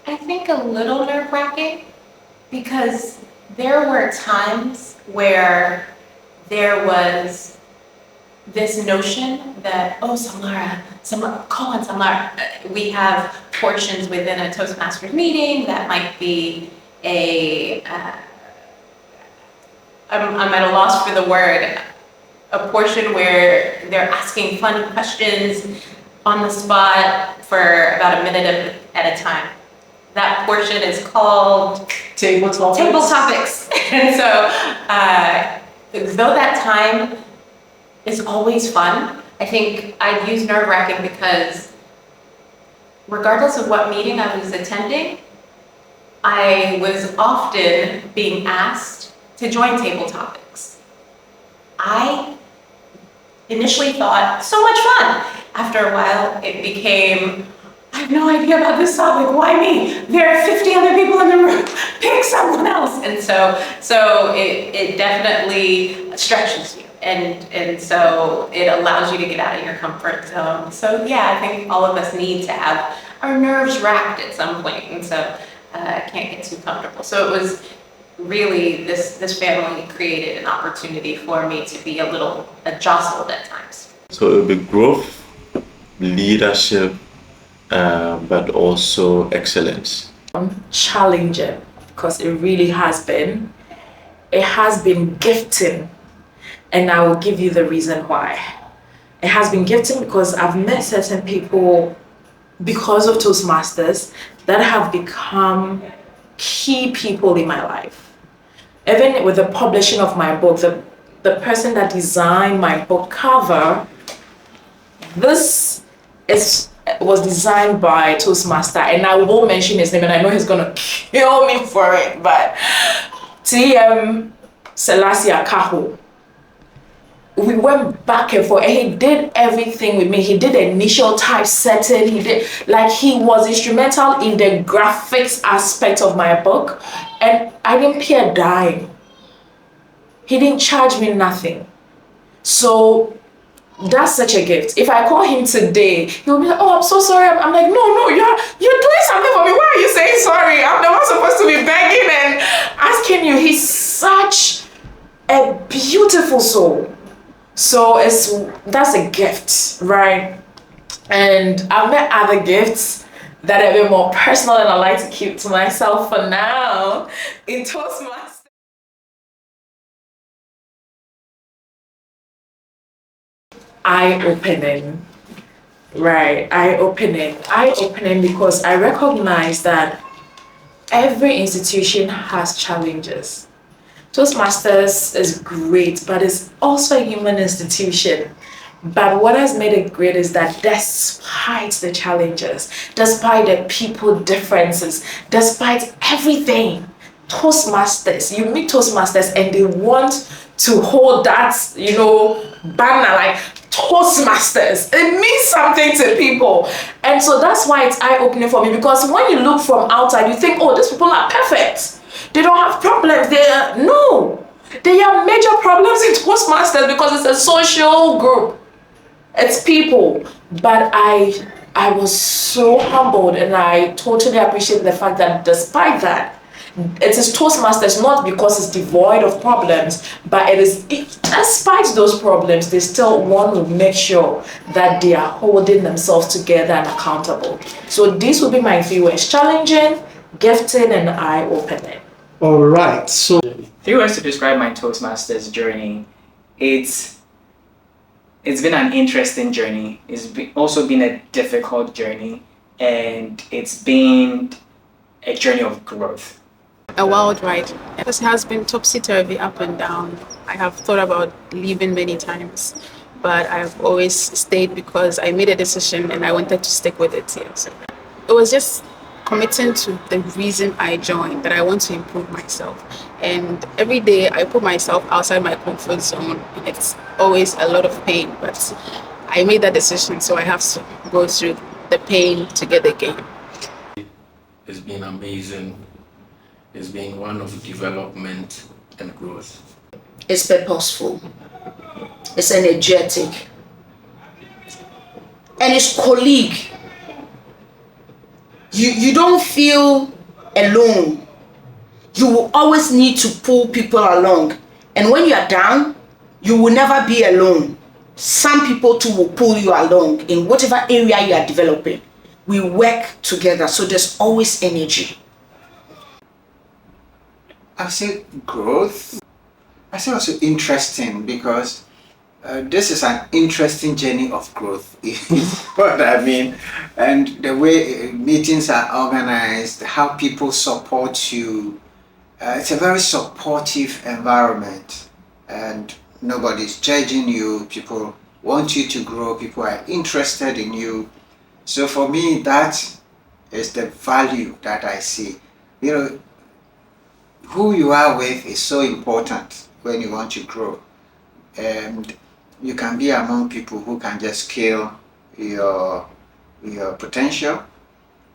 Speaker 3: I think, a little nerve-wracking, because there were times where there was this notion that, oh, Samara, call on Samara. We have portions within a Toastmasters meeting that might be I'm at a loss for the word, a portion where they're asking fun questions on the spot for about a minute at a time. That portion is called
Speaker 6: Table
Speaker 3: Topics. And so, though that time is always fun, I think I'd use nerve-wracking because regardless of what meeting I was attending, I was often being asked to join Table Topics. I initially thought, so much fun. After a while, it became, I have no idea about this topic, why me? There are 50 other people in the room, pick someone else. And so it definitely stretches you. And so it allows you to get out of your comfort zone. So yeah, I think all of us need to have our nerves racked at some point. And so I can't get too comfortable. So it was really, this family created an opportunity for me to be a little jostled at times.
Speaker 2: So it will be growth, leadership, but also excellence.
Speaker 8: Challenging, because it really has been. It has been gifting, and I will give you the reason why. It has been gifting because I've met certain people because of Toastmasters that have become key people in my life. Even with the publishing of my book, the person that designed my book cover, this was designed by Toastmaster, and I will mention his name, and I know he's gonna kill me for it, but TM Selassie Akaho. We went back and forth, and he did everything with me. He did the initial typesetting. He was instrumental in the graphics aspect of my book, and I didn't pay a dime. He didn't charge me nothing. So that's such a gift. If I call him today, he'll be like, oh, I'm so sorry. I'm like, no, you're doing something for me. Why are you saying sorry? I'm the one supposed to be begging and asking you. He's such a beautiful soul. So that's a gift, right? And I've met other gifts that are a bit more personal and I like to keep to myself for now. In Toastmasters, eye-opening, right? Eye-opening because I recognize that every institution has challenges. Toastmasters is great, but it's also a human institution. But what has made it great is that despite the challenges, despite the people differences, despite everything, Toastmasters, you meet Toastmasters and they want to hold that, banner like Toastmasters. It means something to people. And so that's why it's eye-opening for me, because when you look from outside, you think, oh, these people are perfect. They don't have problems. No. They have major problems in Toastmasters because it's a social group. It's people. But I was so humbled, and I totally appreciate the fact that despite that, it is Toastmasters not because it's devoid of problems, but despite those problems, they still want to make sure that they are holding themselves together and accountable. So this will be my few words: challenging, gifting, and eye-opening.
Speaker 1: All right. So,
Speaker 11: if you were to describe my Toastmasters journey, it's been an interesting journey. It's also been a difficult journey, and it's been a journey of growth.
Speaker 13: A wild ride. It has been topsy-turvy, up and down. I have thought about leaving many times, but I've always stayed because I made a decision and I wanted to stick with it. Yeah. So it was just committing to the reason I joined, that I want to improve myself. And every day I put myself outside my comfort zone. It's always a lot of pain, but I made that decision, so I have to go through the pain to get the gain.
Speaker 12: It's been amazing. It's been one of development and growth.
Speaker 26: It's purposeful. It's energetic. And it's colleague. You don't feel alone. You will always need to pull people along. And when you are down, you will never be alone. Some people too will pull you along in whatever area you are developing. We work together, so there's always energy.
Speaker 14: I say growth. I say also interesting, because this is an interesting journey of growth, is what I mean. And the way meetings are organized, how people support you, it's a very supportive environment, and nobody's judging you. People want you to grow. People are interested in you. So for me, that is the value that I see. You know, who you are with is so important when you want to grow. And you can be among people who can just kill your potential.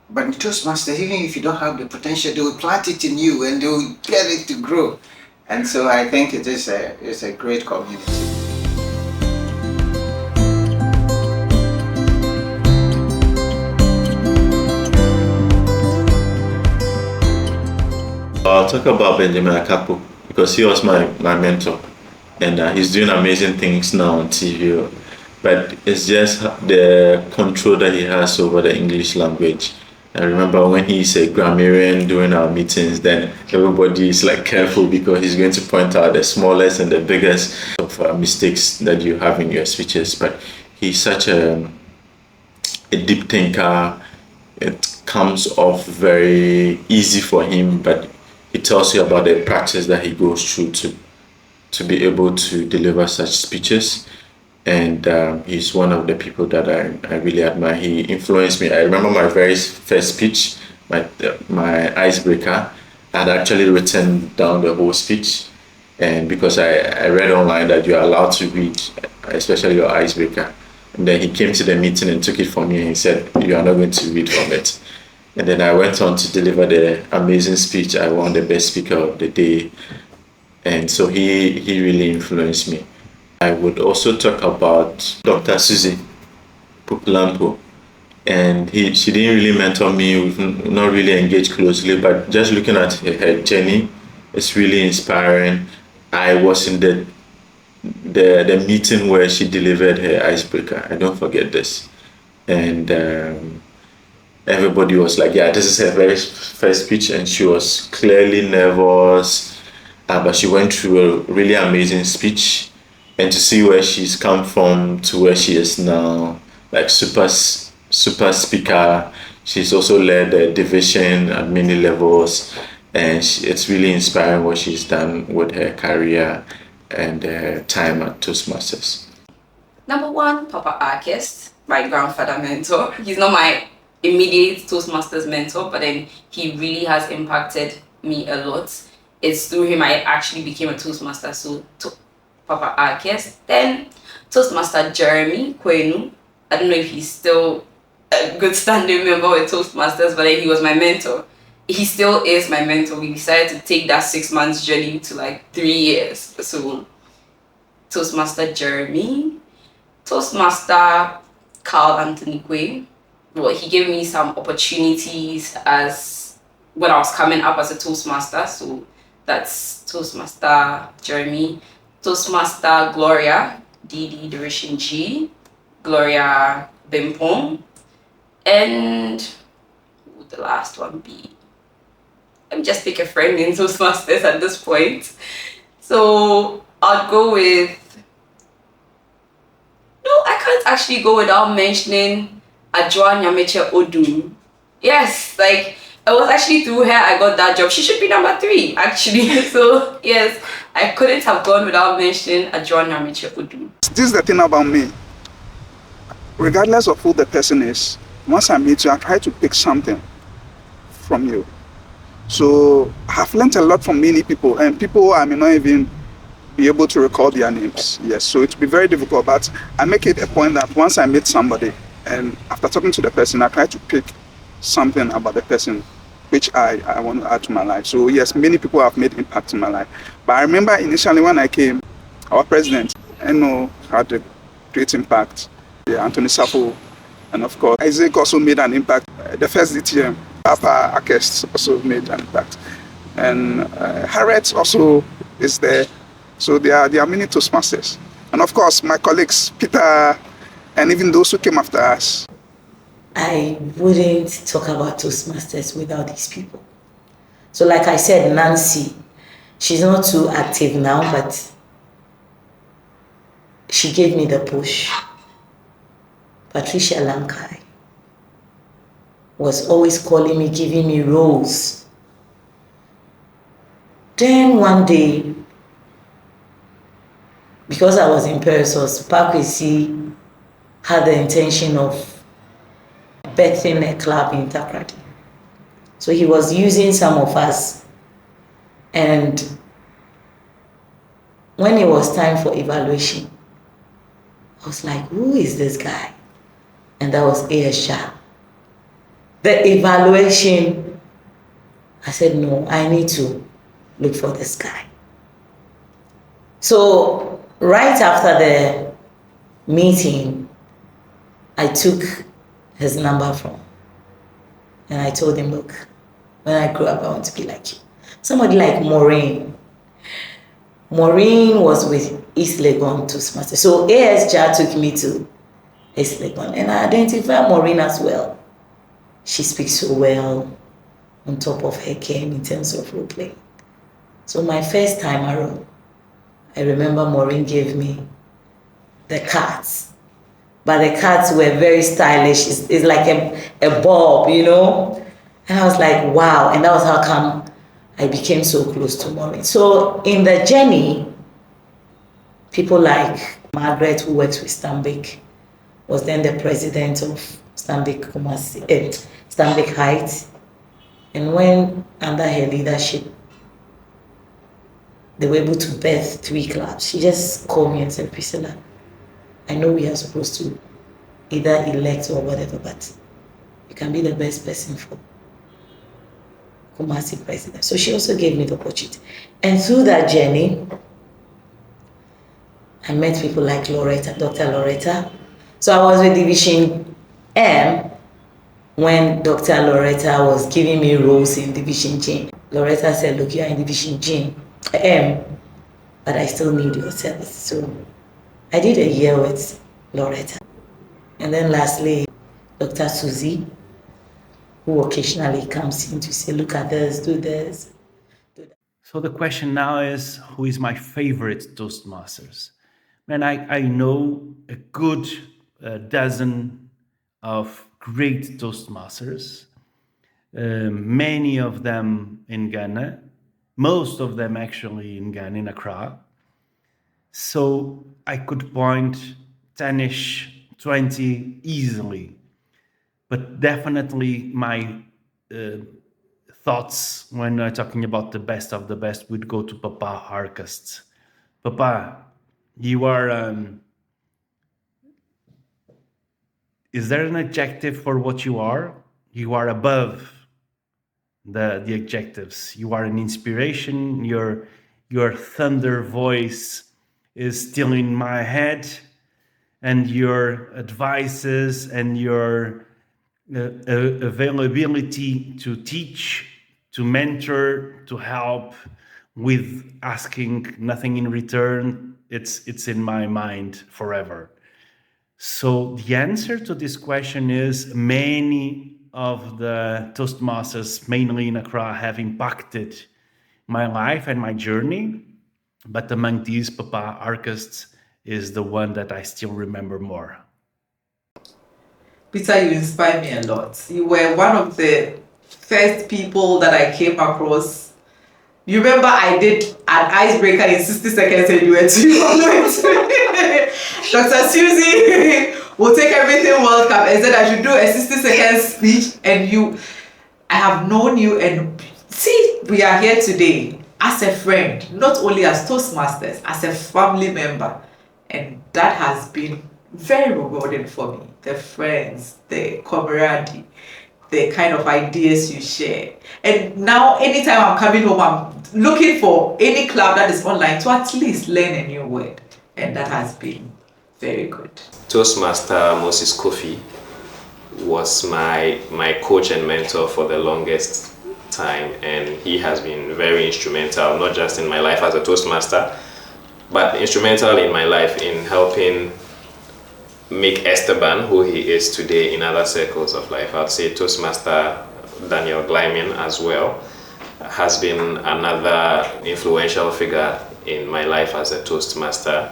Speaker 14: But in Toastmasters, even if you don't have the potential, they will plant it in you and they will get it to grow. And so I think it's a great community.
Speaker 2: I'll talk about Benjamin Akapo because he was my mentor, and he's doing amazing things now on TV. But it's just the control that he has over the English language. I remember when he's a grammarian during our meetings, then everybody is like careful because he's going to point out the smallest and the biggest of mistakes that you have in your speeches. But he's such a deep thinker. It comes off very easy for him, but he tells you about the practice that he goes through to be able to deliver such speeches. And he's one of the people that I really admire. He influenced me. I remember my very first speech, my icebreaker. I had actually written down the whole speech, and because I read online that you're allowed to read, especially your icebreaker. And then he came to the meeting and took it from me and he said, you are not going to read from it. And then I went on to deliver the amazing speech. I won the best speaker of the day. And so he really influenced me. I would also talk about Dr. Susie Pupulampo. And she didn't really mentor me, we've not really engaged closely, but just looking at her journey, it's really inspiring. I was in the meeting where she delivered her icebreaker. I don't forget this. And everybody was like, yeah, this is her very first speech, and she was clearly nervous, but she went through a really amazing speech. And to see where she's come from to where she is now, like super speaker. She's also led the division at many levels, and it's really inspiring what she's done with her career and her time at Toastmasters.
Speaker 15: Number one, Papa Arkest, my grandfather mentor. He's not my immediate Toastmasters mentor, but then he really has impacted me a lot. It's through him I actually became a Toastmaster. So Papa Akes. Then Toastmaster Jeremy Kwenu. I don't know if he's still a good standing member with Toastmasters, but he was my mentor. He still is my mentor. We decided to take that 6 months journey to like 3 years. So Toastmaster Jeremy, Toastmaster Carl Anthony Quay. Well, he gave me some opportunities as when I was coming up as a Toastmaster. So that's Toastmaster Jeremy, Toastmaster Gloria, Didi Duration G, Gloria Bimpong, and who would the last one be? Let me just pick a friend in Toastmasters at this point. So I'll go with, no, I can't actually go without mentioning Adjoa Nyameche Odum. Yes, like it was actually through her I got that job. She should be number 3 actually. So yes, I couldn't have gone without mentioning Adjoa Nyameche Odum.
Speaker 1: This is the thing about me. Regardless of who the person is, once I meet you, I try to pick something from you. So I've learned a lot from many people, and people I may not even be able to recall their names. Yes, so it will be very difficult, but I make it a point that once I meet somebody, and after talking to the person, I try to pick something about the person which I want to add to my life. So yes, many people have made impact in my life. But I remember initially when I came, our president, had a great impact. Yeah, Anthony Sapo, and of course, Isaac also made an impact. The first DTM, Papa Akes also made an impact. And Harriet also is there. So there are many Toastmasters. And of course, my colleagues, Peter, and even those who came after us.
Speaker 9: I wouldn't talk about Toastmasters without these people. So like I said, Nancy, she's not too active now, but she gave me the push. Patricia Lankai was always calling me, giving me roles. Then one day, because I was in Peresos, Pakwesi had the intention of birthing a club in Takrady. So he was using some of us, and when it was time for evaluation, I was like, who is this guy? And that was A.S. Shah. The evaluation, I said, no, I need to look for this guy. So right after the meeting, I took his number from him. And I told him, look, when I grow up, I want to be like you. Somebody like Maureen. Maureen was with East Legon Toastmasters. So A.S. Shah took me to East Legon, and I identify Maureen as well. She speaks so well, on top of her game in terms of role playing. So my first time around, I remember Maureen gave me the cards, but the cards were very stylish. It's like a bulb, you know? And I was like, wow, and that was how come I became so close to Maureen. So in the journey, people like Margaret, who works with Stanbic, was then the president of Stanbic Heights. And when under her leadership, they were able to birth 3 clubs, she just called me and said, Priscilla, I know we are supposed to either elect or whatever, but you can be the best person for Kumasi president. So she also gave me the opportunity. And through that journey, I met people like Loretta, Dr. Loretta. So I was with Division M when Dr. Loretta was giving me roles in Division G. Loretta said, look, you are in Division G, M, but I still need your service. So I did a year with Loretta. And then lastly, Dr. Susie, who occasionally comes in to say, look at this, do this.
Speaker 18: So the question now is, who is my favorite Toastmasters? And I know a good dozen of great Toastmasters, many of them in Ghana, most of them actually in Ghana, in Accra. So I could point 10-ish, 20 easily, but definitely my thoughts when talking about the best of the best would go to Papa Harkest. Papa, You are. Is there an adjective for what you are? You are above the adjectives. You are an inspiration. Your thunder voice is still in my head, and your advices and your availability to teach, to mentor, to help with asking nothing in return, it's in my mind forever. So the answer to this question is many of the Toastmasters, mainly in Accra, have impacted my life and my journey. But among these, Papa Arcust is the one that I still remember more.
Speaker 6: Peter, you inspire me a lot. You were one of the first people that I came across. You remember I did an icebreaker in 60 seconds and you were too Dr. Susie will take everything World Cup and said I should do a 60-second speech, and I have known you, and see, we are here today as a friend, not only as Toastmasters, as a family member, and that has been very rewarding for me. The friends, the camaraderie, the kind of ideas you share. And now, anytime I'm coming home, I'm looking for any club that is online to at least learn a new word. And that has been very good.
Speaker 23: Toastmaster Moses Kofi was my coach and mentor for the longest time, and he has been very instrumental, not just in my life as a Toastmaster, but instrumental in my life in helping make Esteban who he is today in other circles of life. I'd say Toastmaster Daniel Glyman as well has been another influential figure in my life as a Toastmaster.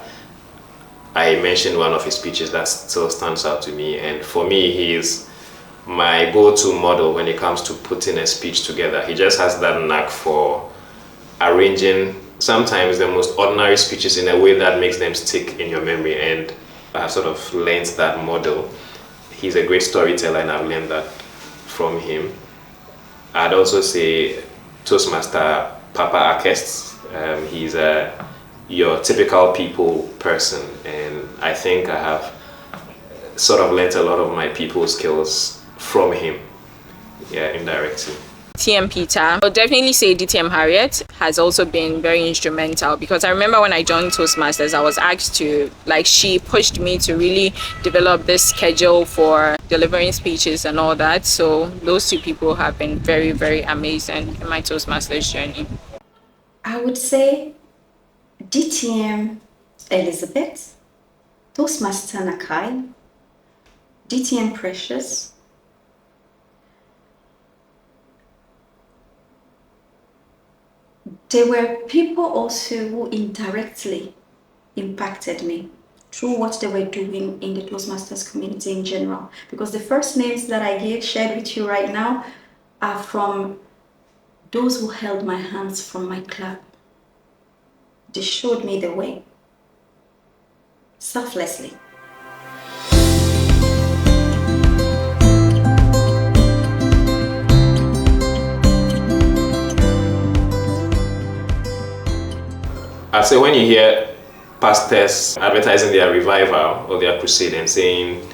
Speaker 23: I mentioned one of his speeches that still stands out to me, and for me he is my go-to model when it comes to putting a speech together. He just has that knack for arranging sometimes the most ordinary speeches in a way that makes them stick in your memory, and I've sort of learned that model. He's a great storyteller, and I've learned that from him. I'd also say Toastmaster Papa Arcust. He's your typical people person, and I think I have sort of learned a lot of my people skills from him, indirectly.
Speaker 4: TM Peter. I would definitely say DTM Harriet has also been very instrumental, because I remember when I joined Toastmasters, I was asked to, she pushed me to really develop this schedule for delivering speeches and all that. So those two people have been very, very amazing in my Toastmasters journey.
Speaker 16: I would say DTM Elizabeth, Toastmaster Nakai, DTM Precious, there were people also who indirectly impacted me through what they were doing in the Toastmasters community in general. Because the first names that I shared with you right now are from those who held my hands from my club. They showed me the way, selflessly.
Speaker 23: I say when you hear pastors advertising their revival or their crusade and saying,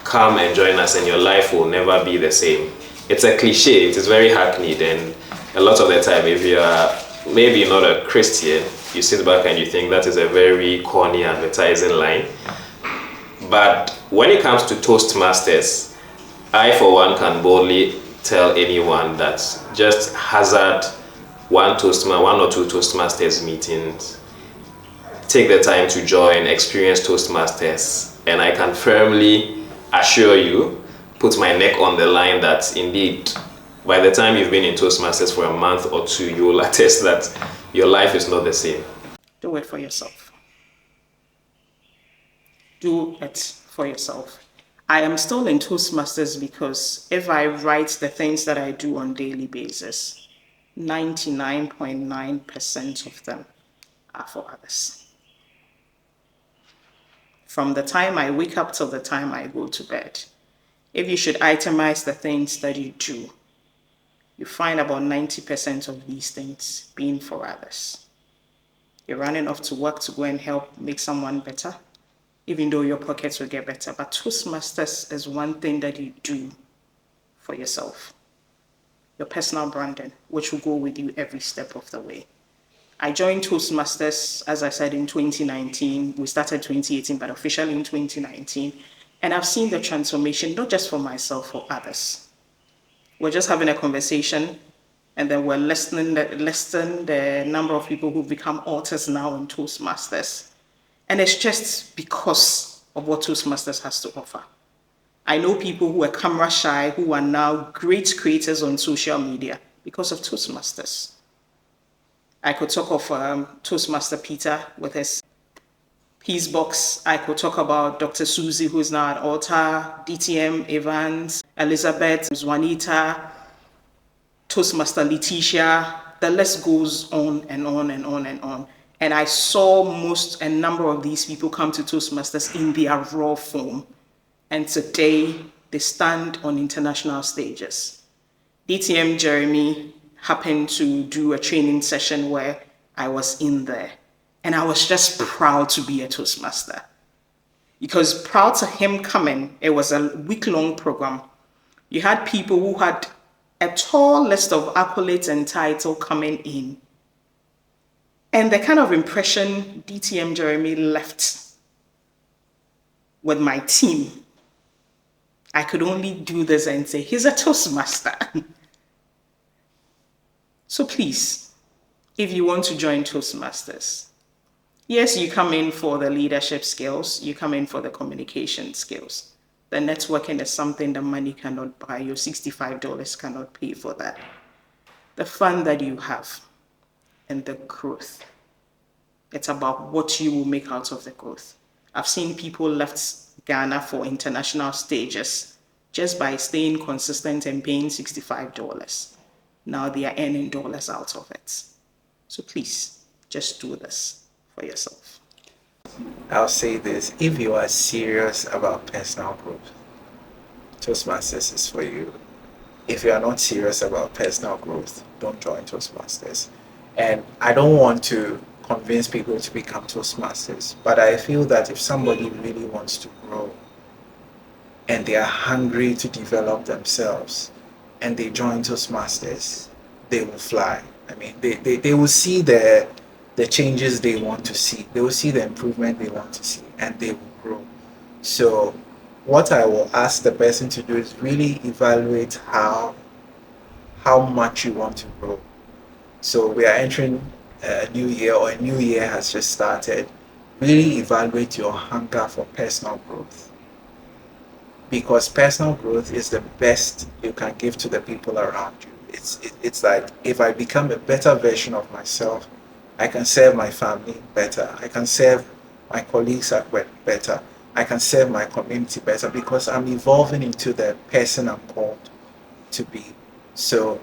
Speaker 23: come and join us and your life will never be the same, it's a cliche, it is very hackneyed, and a lot of the time if you are maybe not a Christian, you sit back and you think that is a very corny advertising line. But when it comes to Toastmasters, I for one can boldly tell anyone that just hazard one or two Toastmasters meetings, take the time to join, experience Toastmasters, and I can firmly assure you, put my neck on the line, that indeed by the time you've been in Toastmasters for a month or two, you will attest that your life is not the same.
Speaker 5: Do it for yourself. Do it for yourself. I am still in Toastmasters because if I write the things that I do on a daily basis, 99.9% of them are for others. From the time I wake up till the time I go to bed, if you should itemize the things that you do, you find about 90% of these things being for others. You're running off to work to go and help make someone better, even though your pockets will get better. But Toastmasters is one thing that you do for yourself. Your personal branding, which will go with you every step of the way. I joined Toastmasters, as I said, in 2019. We started 2018, but officially in 2019. And I've seen the transformation, not just for myself, for others. We're just having a conversation, and then we're listing the number of people who've become authors now in Toastmasters. And it's just because of what Toastmasters has to offer. I know people who are camera shy who are now great creators on social media because of Toastmasters. I could talk of Toastmaster Peter with his Peace Box. I could talk about Dr. Susie, who is now an author, DTM Evans, Elizabeth, Juanita, Toastmaster Letitia. The list goes on and on and on and on. And I saw a number of these people come to Toastmasters in their raw form. And today, they stand on international stages. DTM Jeremy happened to do a training session where I was in there. And I was just proud to be a Toastmaster. Because prior to him coming, it was a week-long program. You had people who had a tall list of accolades and titles coming in. And the kind of impression DTM Jeremy left with my team, I could only do this and say, he's a Toastmaster. So please, if you want to join Toastmasters, yes, you come in for the leadership skills, you come in for the communication skills. The networking is something that money cannot buy. Your $65 cannot pay for that. The fun that you have and the growth, it's about what you will make out of the growth. I've seen people left Ghana for international stages just by staying consistent and paying $65. Now they are earning dollars out of it. So please, just do this for yourself.
Speaker 24: I'll say this, if you are serious about personal growth, Toastmasters is for you. If you are not serious about personal growth, don't join Toastmasters. And I don't want to convince people to become Toastmasters, but I feel that if somebody really wants to grow and they are hungry to develop themselves and they join Toastmasters, they will fly. I mean, they will see the changes they want to see. They will see the improvement they want to see, and they will grow. So what I will ask the person to do is really evaluate how much you want to grow. So we are entering a new year, or a new year has just started. Really evaluate your hunger for personal growth, because personal growth is the best you can give to the people around you. It's like, if I become a better version of myself, I can serve my family better. I can serve my colleagues at work better. I can serve my community better because I'm evolving into the person I'm called to be. So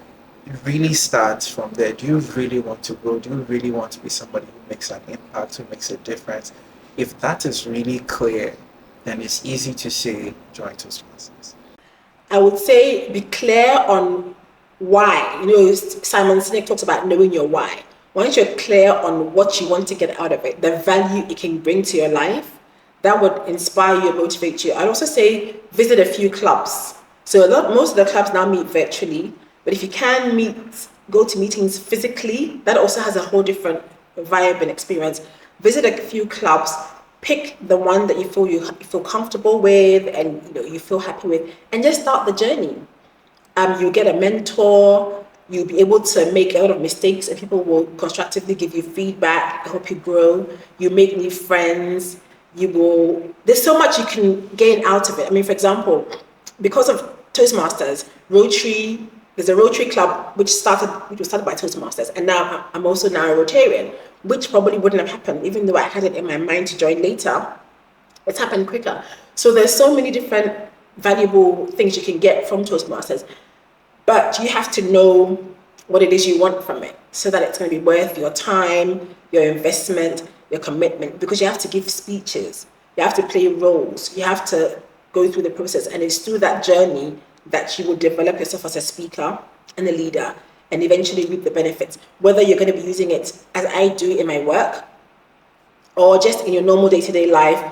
Speaker 24: it really starts from there. Do you really want to grow? Do you really want to be somebody who makes an impact, who makes a difference? If that is really clear, then it's easy to say join Toastmasters.
Speaker 7: I would say be clear on why. You know, Simon Sinek talks about knowing your why. Once you're clear on what you want to get out of it, the value it can bring to your life, that would inspire you and motivate you. I'd also say visit a few clubs. So most of the clubs now meet virtually, but if you can go to meetings physically, that also has a whole different vibe and experience. Visit a few clubs, pick the one that you feel comfortable with and you feel happy with, and just start the journey. You get a mentor. You'll be able to make a lot of mistakes and people will constructively give you feedback, help you grow. You make new friends. There's so much you can gain out of it. I mean, for example, because of Toastmasters, there's a Rotary Club which was started by Toastmasters, and now I'm also now a Rotarian, which probably wouldn't have happened, even though I had it in my mind to join later. It's happened quicker. So there's so many different valuable things you can get from Toastmasters. But you have to know what it is you want from it so that it's going to be worth your time, your investment, your commitment, because you have to give speeches, you have to play roles, you have to go through the process, and it's through that journey that you will develop yourself as a speaker and a leader and eventually reap the benefits. Whether you're going to be using it as I do in my work or just in your normal day-to-day life,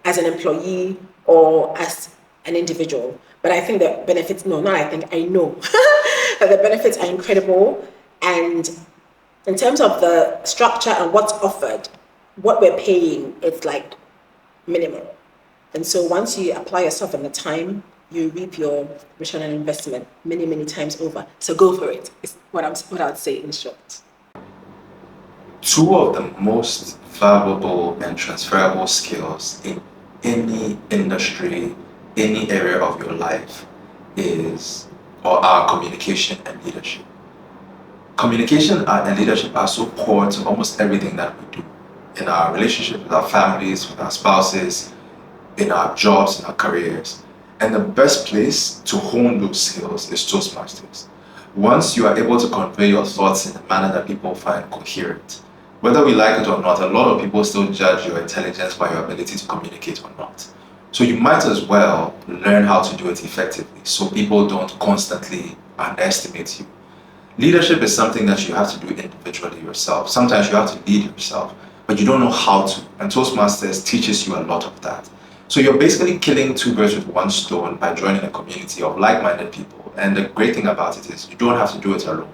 Speaker 7: as an employee or as an individual. But I think the benefits, no, not I think, I know that the benefits are incredible. And in terms of the structure and what's offered, what we're paying, it's like minimal. And so once you apply yourself in the time, you reap your return on investment many, many times over. So go for it. It's what I'd say in short.
Speaker 10: Two of the most valuable and transferable skills in any industry, any area of your life are communication and leadership. Communication and leadership are so core to almost everything that we do in our relationships with our families, with our spouses, in our jobs, in our careers. And the best place to hone those skills is Toastmasters. Once you are able to convey your thoughts in a manner that people find coherent, whether we like it or not, a lot of people still judge your intelligence by your ability to communicate or not. So you might as well learn how to do it effectively so people don't constantly underestimate you. Leadership is something that you have to do individually yourself. Sometimes you have to lead yourself, but you don't know how to. And Toastmasters teaches you a lot of that. So you're basically killing two birds with one stone by joining a community of like-minded people. And the great thing about it is you don't have to do it alone.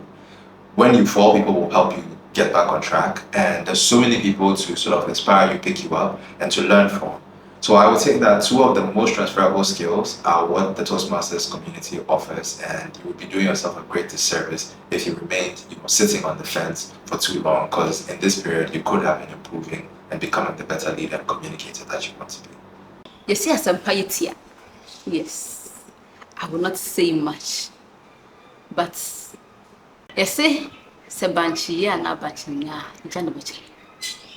Speaker 10: When you fall, people will help you get back on track. And there's so many people to sort of inspire you, pick you up, and to learn from. So I would say that two of the most transferable skills are what the Toastmasters community offers, and you would be doing yourself a great disservice if you remained, sitting on the fence for too long, because in this period you could have been improving and becoming the better leader and communicator that you want to be.
Speaker 15: You see, as a yes, I will not say much, but you see, Sebanchi and Abachinya,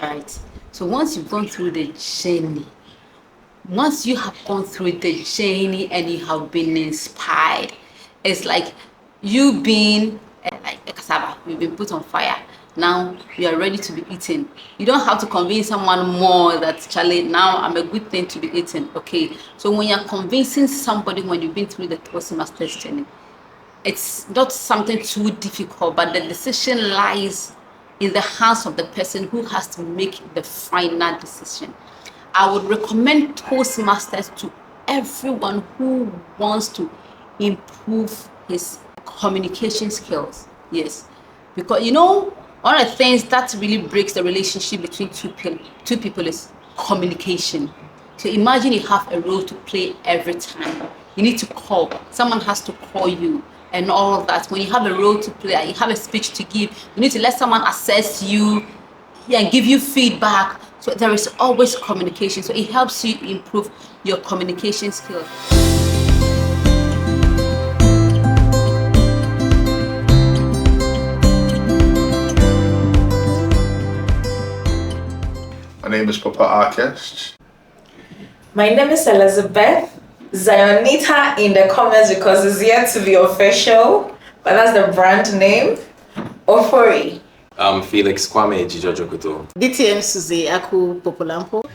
Speaker 15: alright. So once you've gone through the journey, once you have gone through the journey and you have been inspired, it's like you being like a cassava, you've been put on fire. Now you are ready to be eaten. You don't have to convince someone more that, Charlie, now I'm a good thing to be eaten. Okay, so when you're convincing somebody when you've been through the Toastmasters journey, it's not something too difficult, but the decision lies in the hands of the person who has to make the final decision. I would recommend Toastmasters to everyone who wants to improve his communication skills. Yes, because one of the things that really breaks the relationship between two people is communication. So imagine you have a role to play every time. You need to call. Someone has to call you and all of that. When you have a role to play, you have a speech to give, you need to let someone assess you and give you feedback. So there is always communication. So it helps you improve your communication skills.
Speaker 17: My name is Papa Arkesh.
Speaker 8: My name is Elizabeth. Zionita in the comments because it's yet to be official, but that's the brand name. Ofori.
Speaker 23: I'm Felix Kwame Jijojokuto.
Speaker 26: DTM Suzy Aku Popolampo.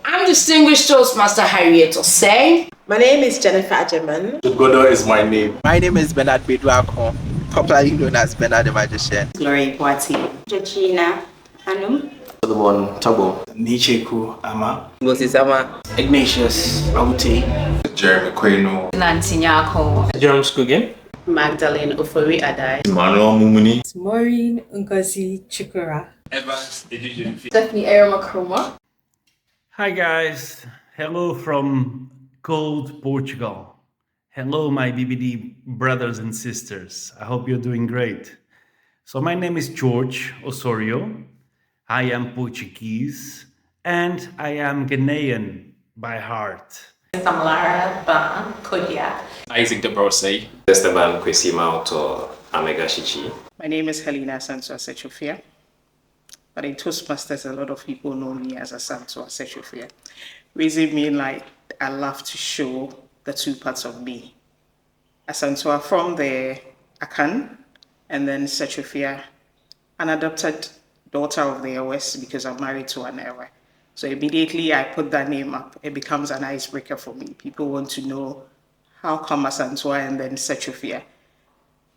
Speaker 26: I'm Distinguished Toastmaster Harriet Osei.
Speaker 7: My name is Jennifer Ajeman.
Speaker 24: Godo is my name. My name is Bernard Beduako, popularly known as Bernard the Magician.
Speaker 26: Glory Boati.
Speaker 16: Georgina Anum.
Speaker 24: Solomon Tabo.
Speaker 19: Nicheku Ama.
Speaker 24: Moses Ama.
Speaker 19: Ignatius Aute.
Speaker 10: Jeremy Kwenu.
Speaker 4: Nancy Nyako.
Speaker 23: Jerome Skugin.
Speaker 13: Magdalene Ofori Adai.
Speaker 2: Emmanuel Mumuni.
Speaker 20: Maureen Ngozi Chukura.
Speaker 22: Evans Ejuju.
Speaker 20: Stephanie Eramakroma.
Speaker 18: Hi guys, hello from cold Portugal. Hello my BBD brothers and sisters. I hope you're doing great. So my name is George Osorio. I am Portuguese and I am Ghanaian by heart.
Speaker 3: Samalara Ban Kodia.
Speaker 23: Isaac Debrosey. Esteban Kwesima to Amega Shichi.
Speaker 5: My name is Helena Santua Sechofia. But in Toastmasters, a lot of people know me as a Santua Sechofia. Reason being like I love to show the two parts of me. Asantua from the Akan, and then Sechofia, an adopted daughter of the West because I'm married to an Ewe. So immediately I put that name up, it becomes an icebreaker for me. People want to know how come Asantua and then Sechofia.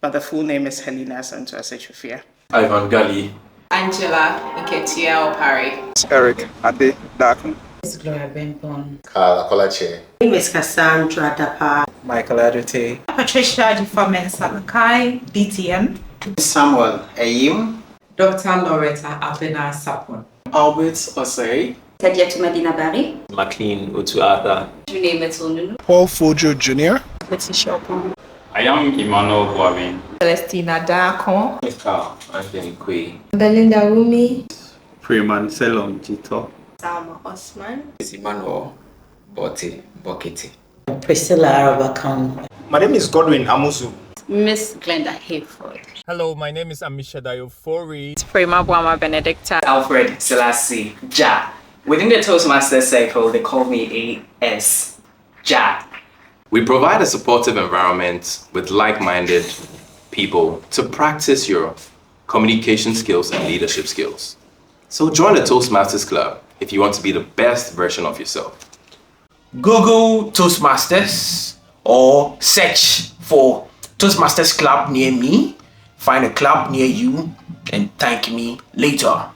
Speaker 5: But the full name is Helena Santua Sechofia.
Speaker 23: Ivan Gali,
Speaker 4: Angela Nketia Opari.
Speaker 1: Eric Ade Daku.
Speaker 9: Miss Gloria Bempon.
Speaker 1: Carla Kolache.
Speaker 11: Miss Cassandra Dapa.
Speaker 24: Michael Adute.
Speaker 6: Patricia Difamen Salakai, DTM.
Speaker 19: Samuel Ayim.
Speaker 6: Dr. Loretta Abena Sapon.
Speaker 19: Albert Osei.
Speaker 16: Tadiatu Medina Barry.
Speaker 23: McLean Otuata.
Speaker 15: June Metsununu.
Speaker 1: Paul Fojo Jr.
Speaker 16: Letitia Opon.
Speaker 12: I am Emmanuel Boabin.
Speaker 6: Celestina Dakon.
Speaker 23: Carl Anthony Quay.
Speaker 16: Belinda Rumi.
Speaker 19: Freeman Selom Jito.
Speaker 16: Salma Osman.
Speaker 14: Emmanuel Bote Bokiti.
Speaker 9: Priscilla Arabakam.
Speaker 19: My name is Godwin Amuzu.
Speaker 15: Miss Glenda Hayford.
Speaker 21: Hello, my name is Amisha Dayofori.
Speaker 4: Prima Buama Benedicta.
Speaker 25: Alfred Selassie Ja. Within the Toastmaster circle, they call me AS Ja.
Speaker 27: We provide a supportive environment with like-minded people to practice your communication skills and leadership skills. So join the Toastmasters Club if you want to be the best version of yourself.
Speaker 19: Google Toastmasters or search for Toastmasters Club near me. Find a club near you and thank me later.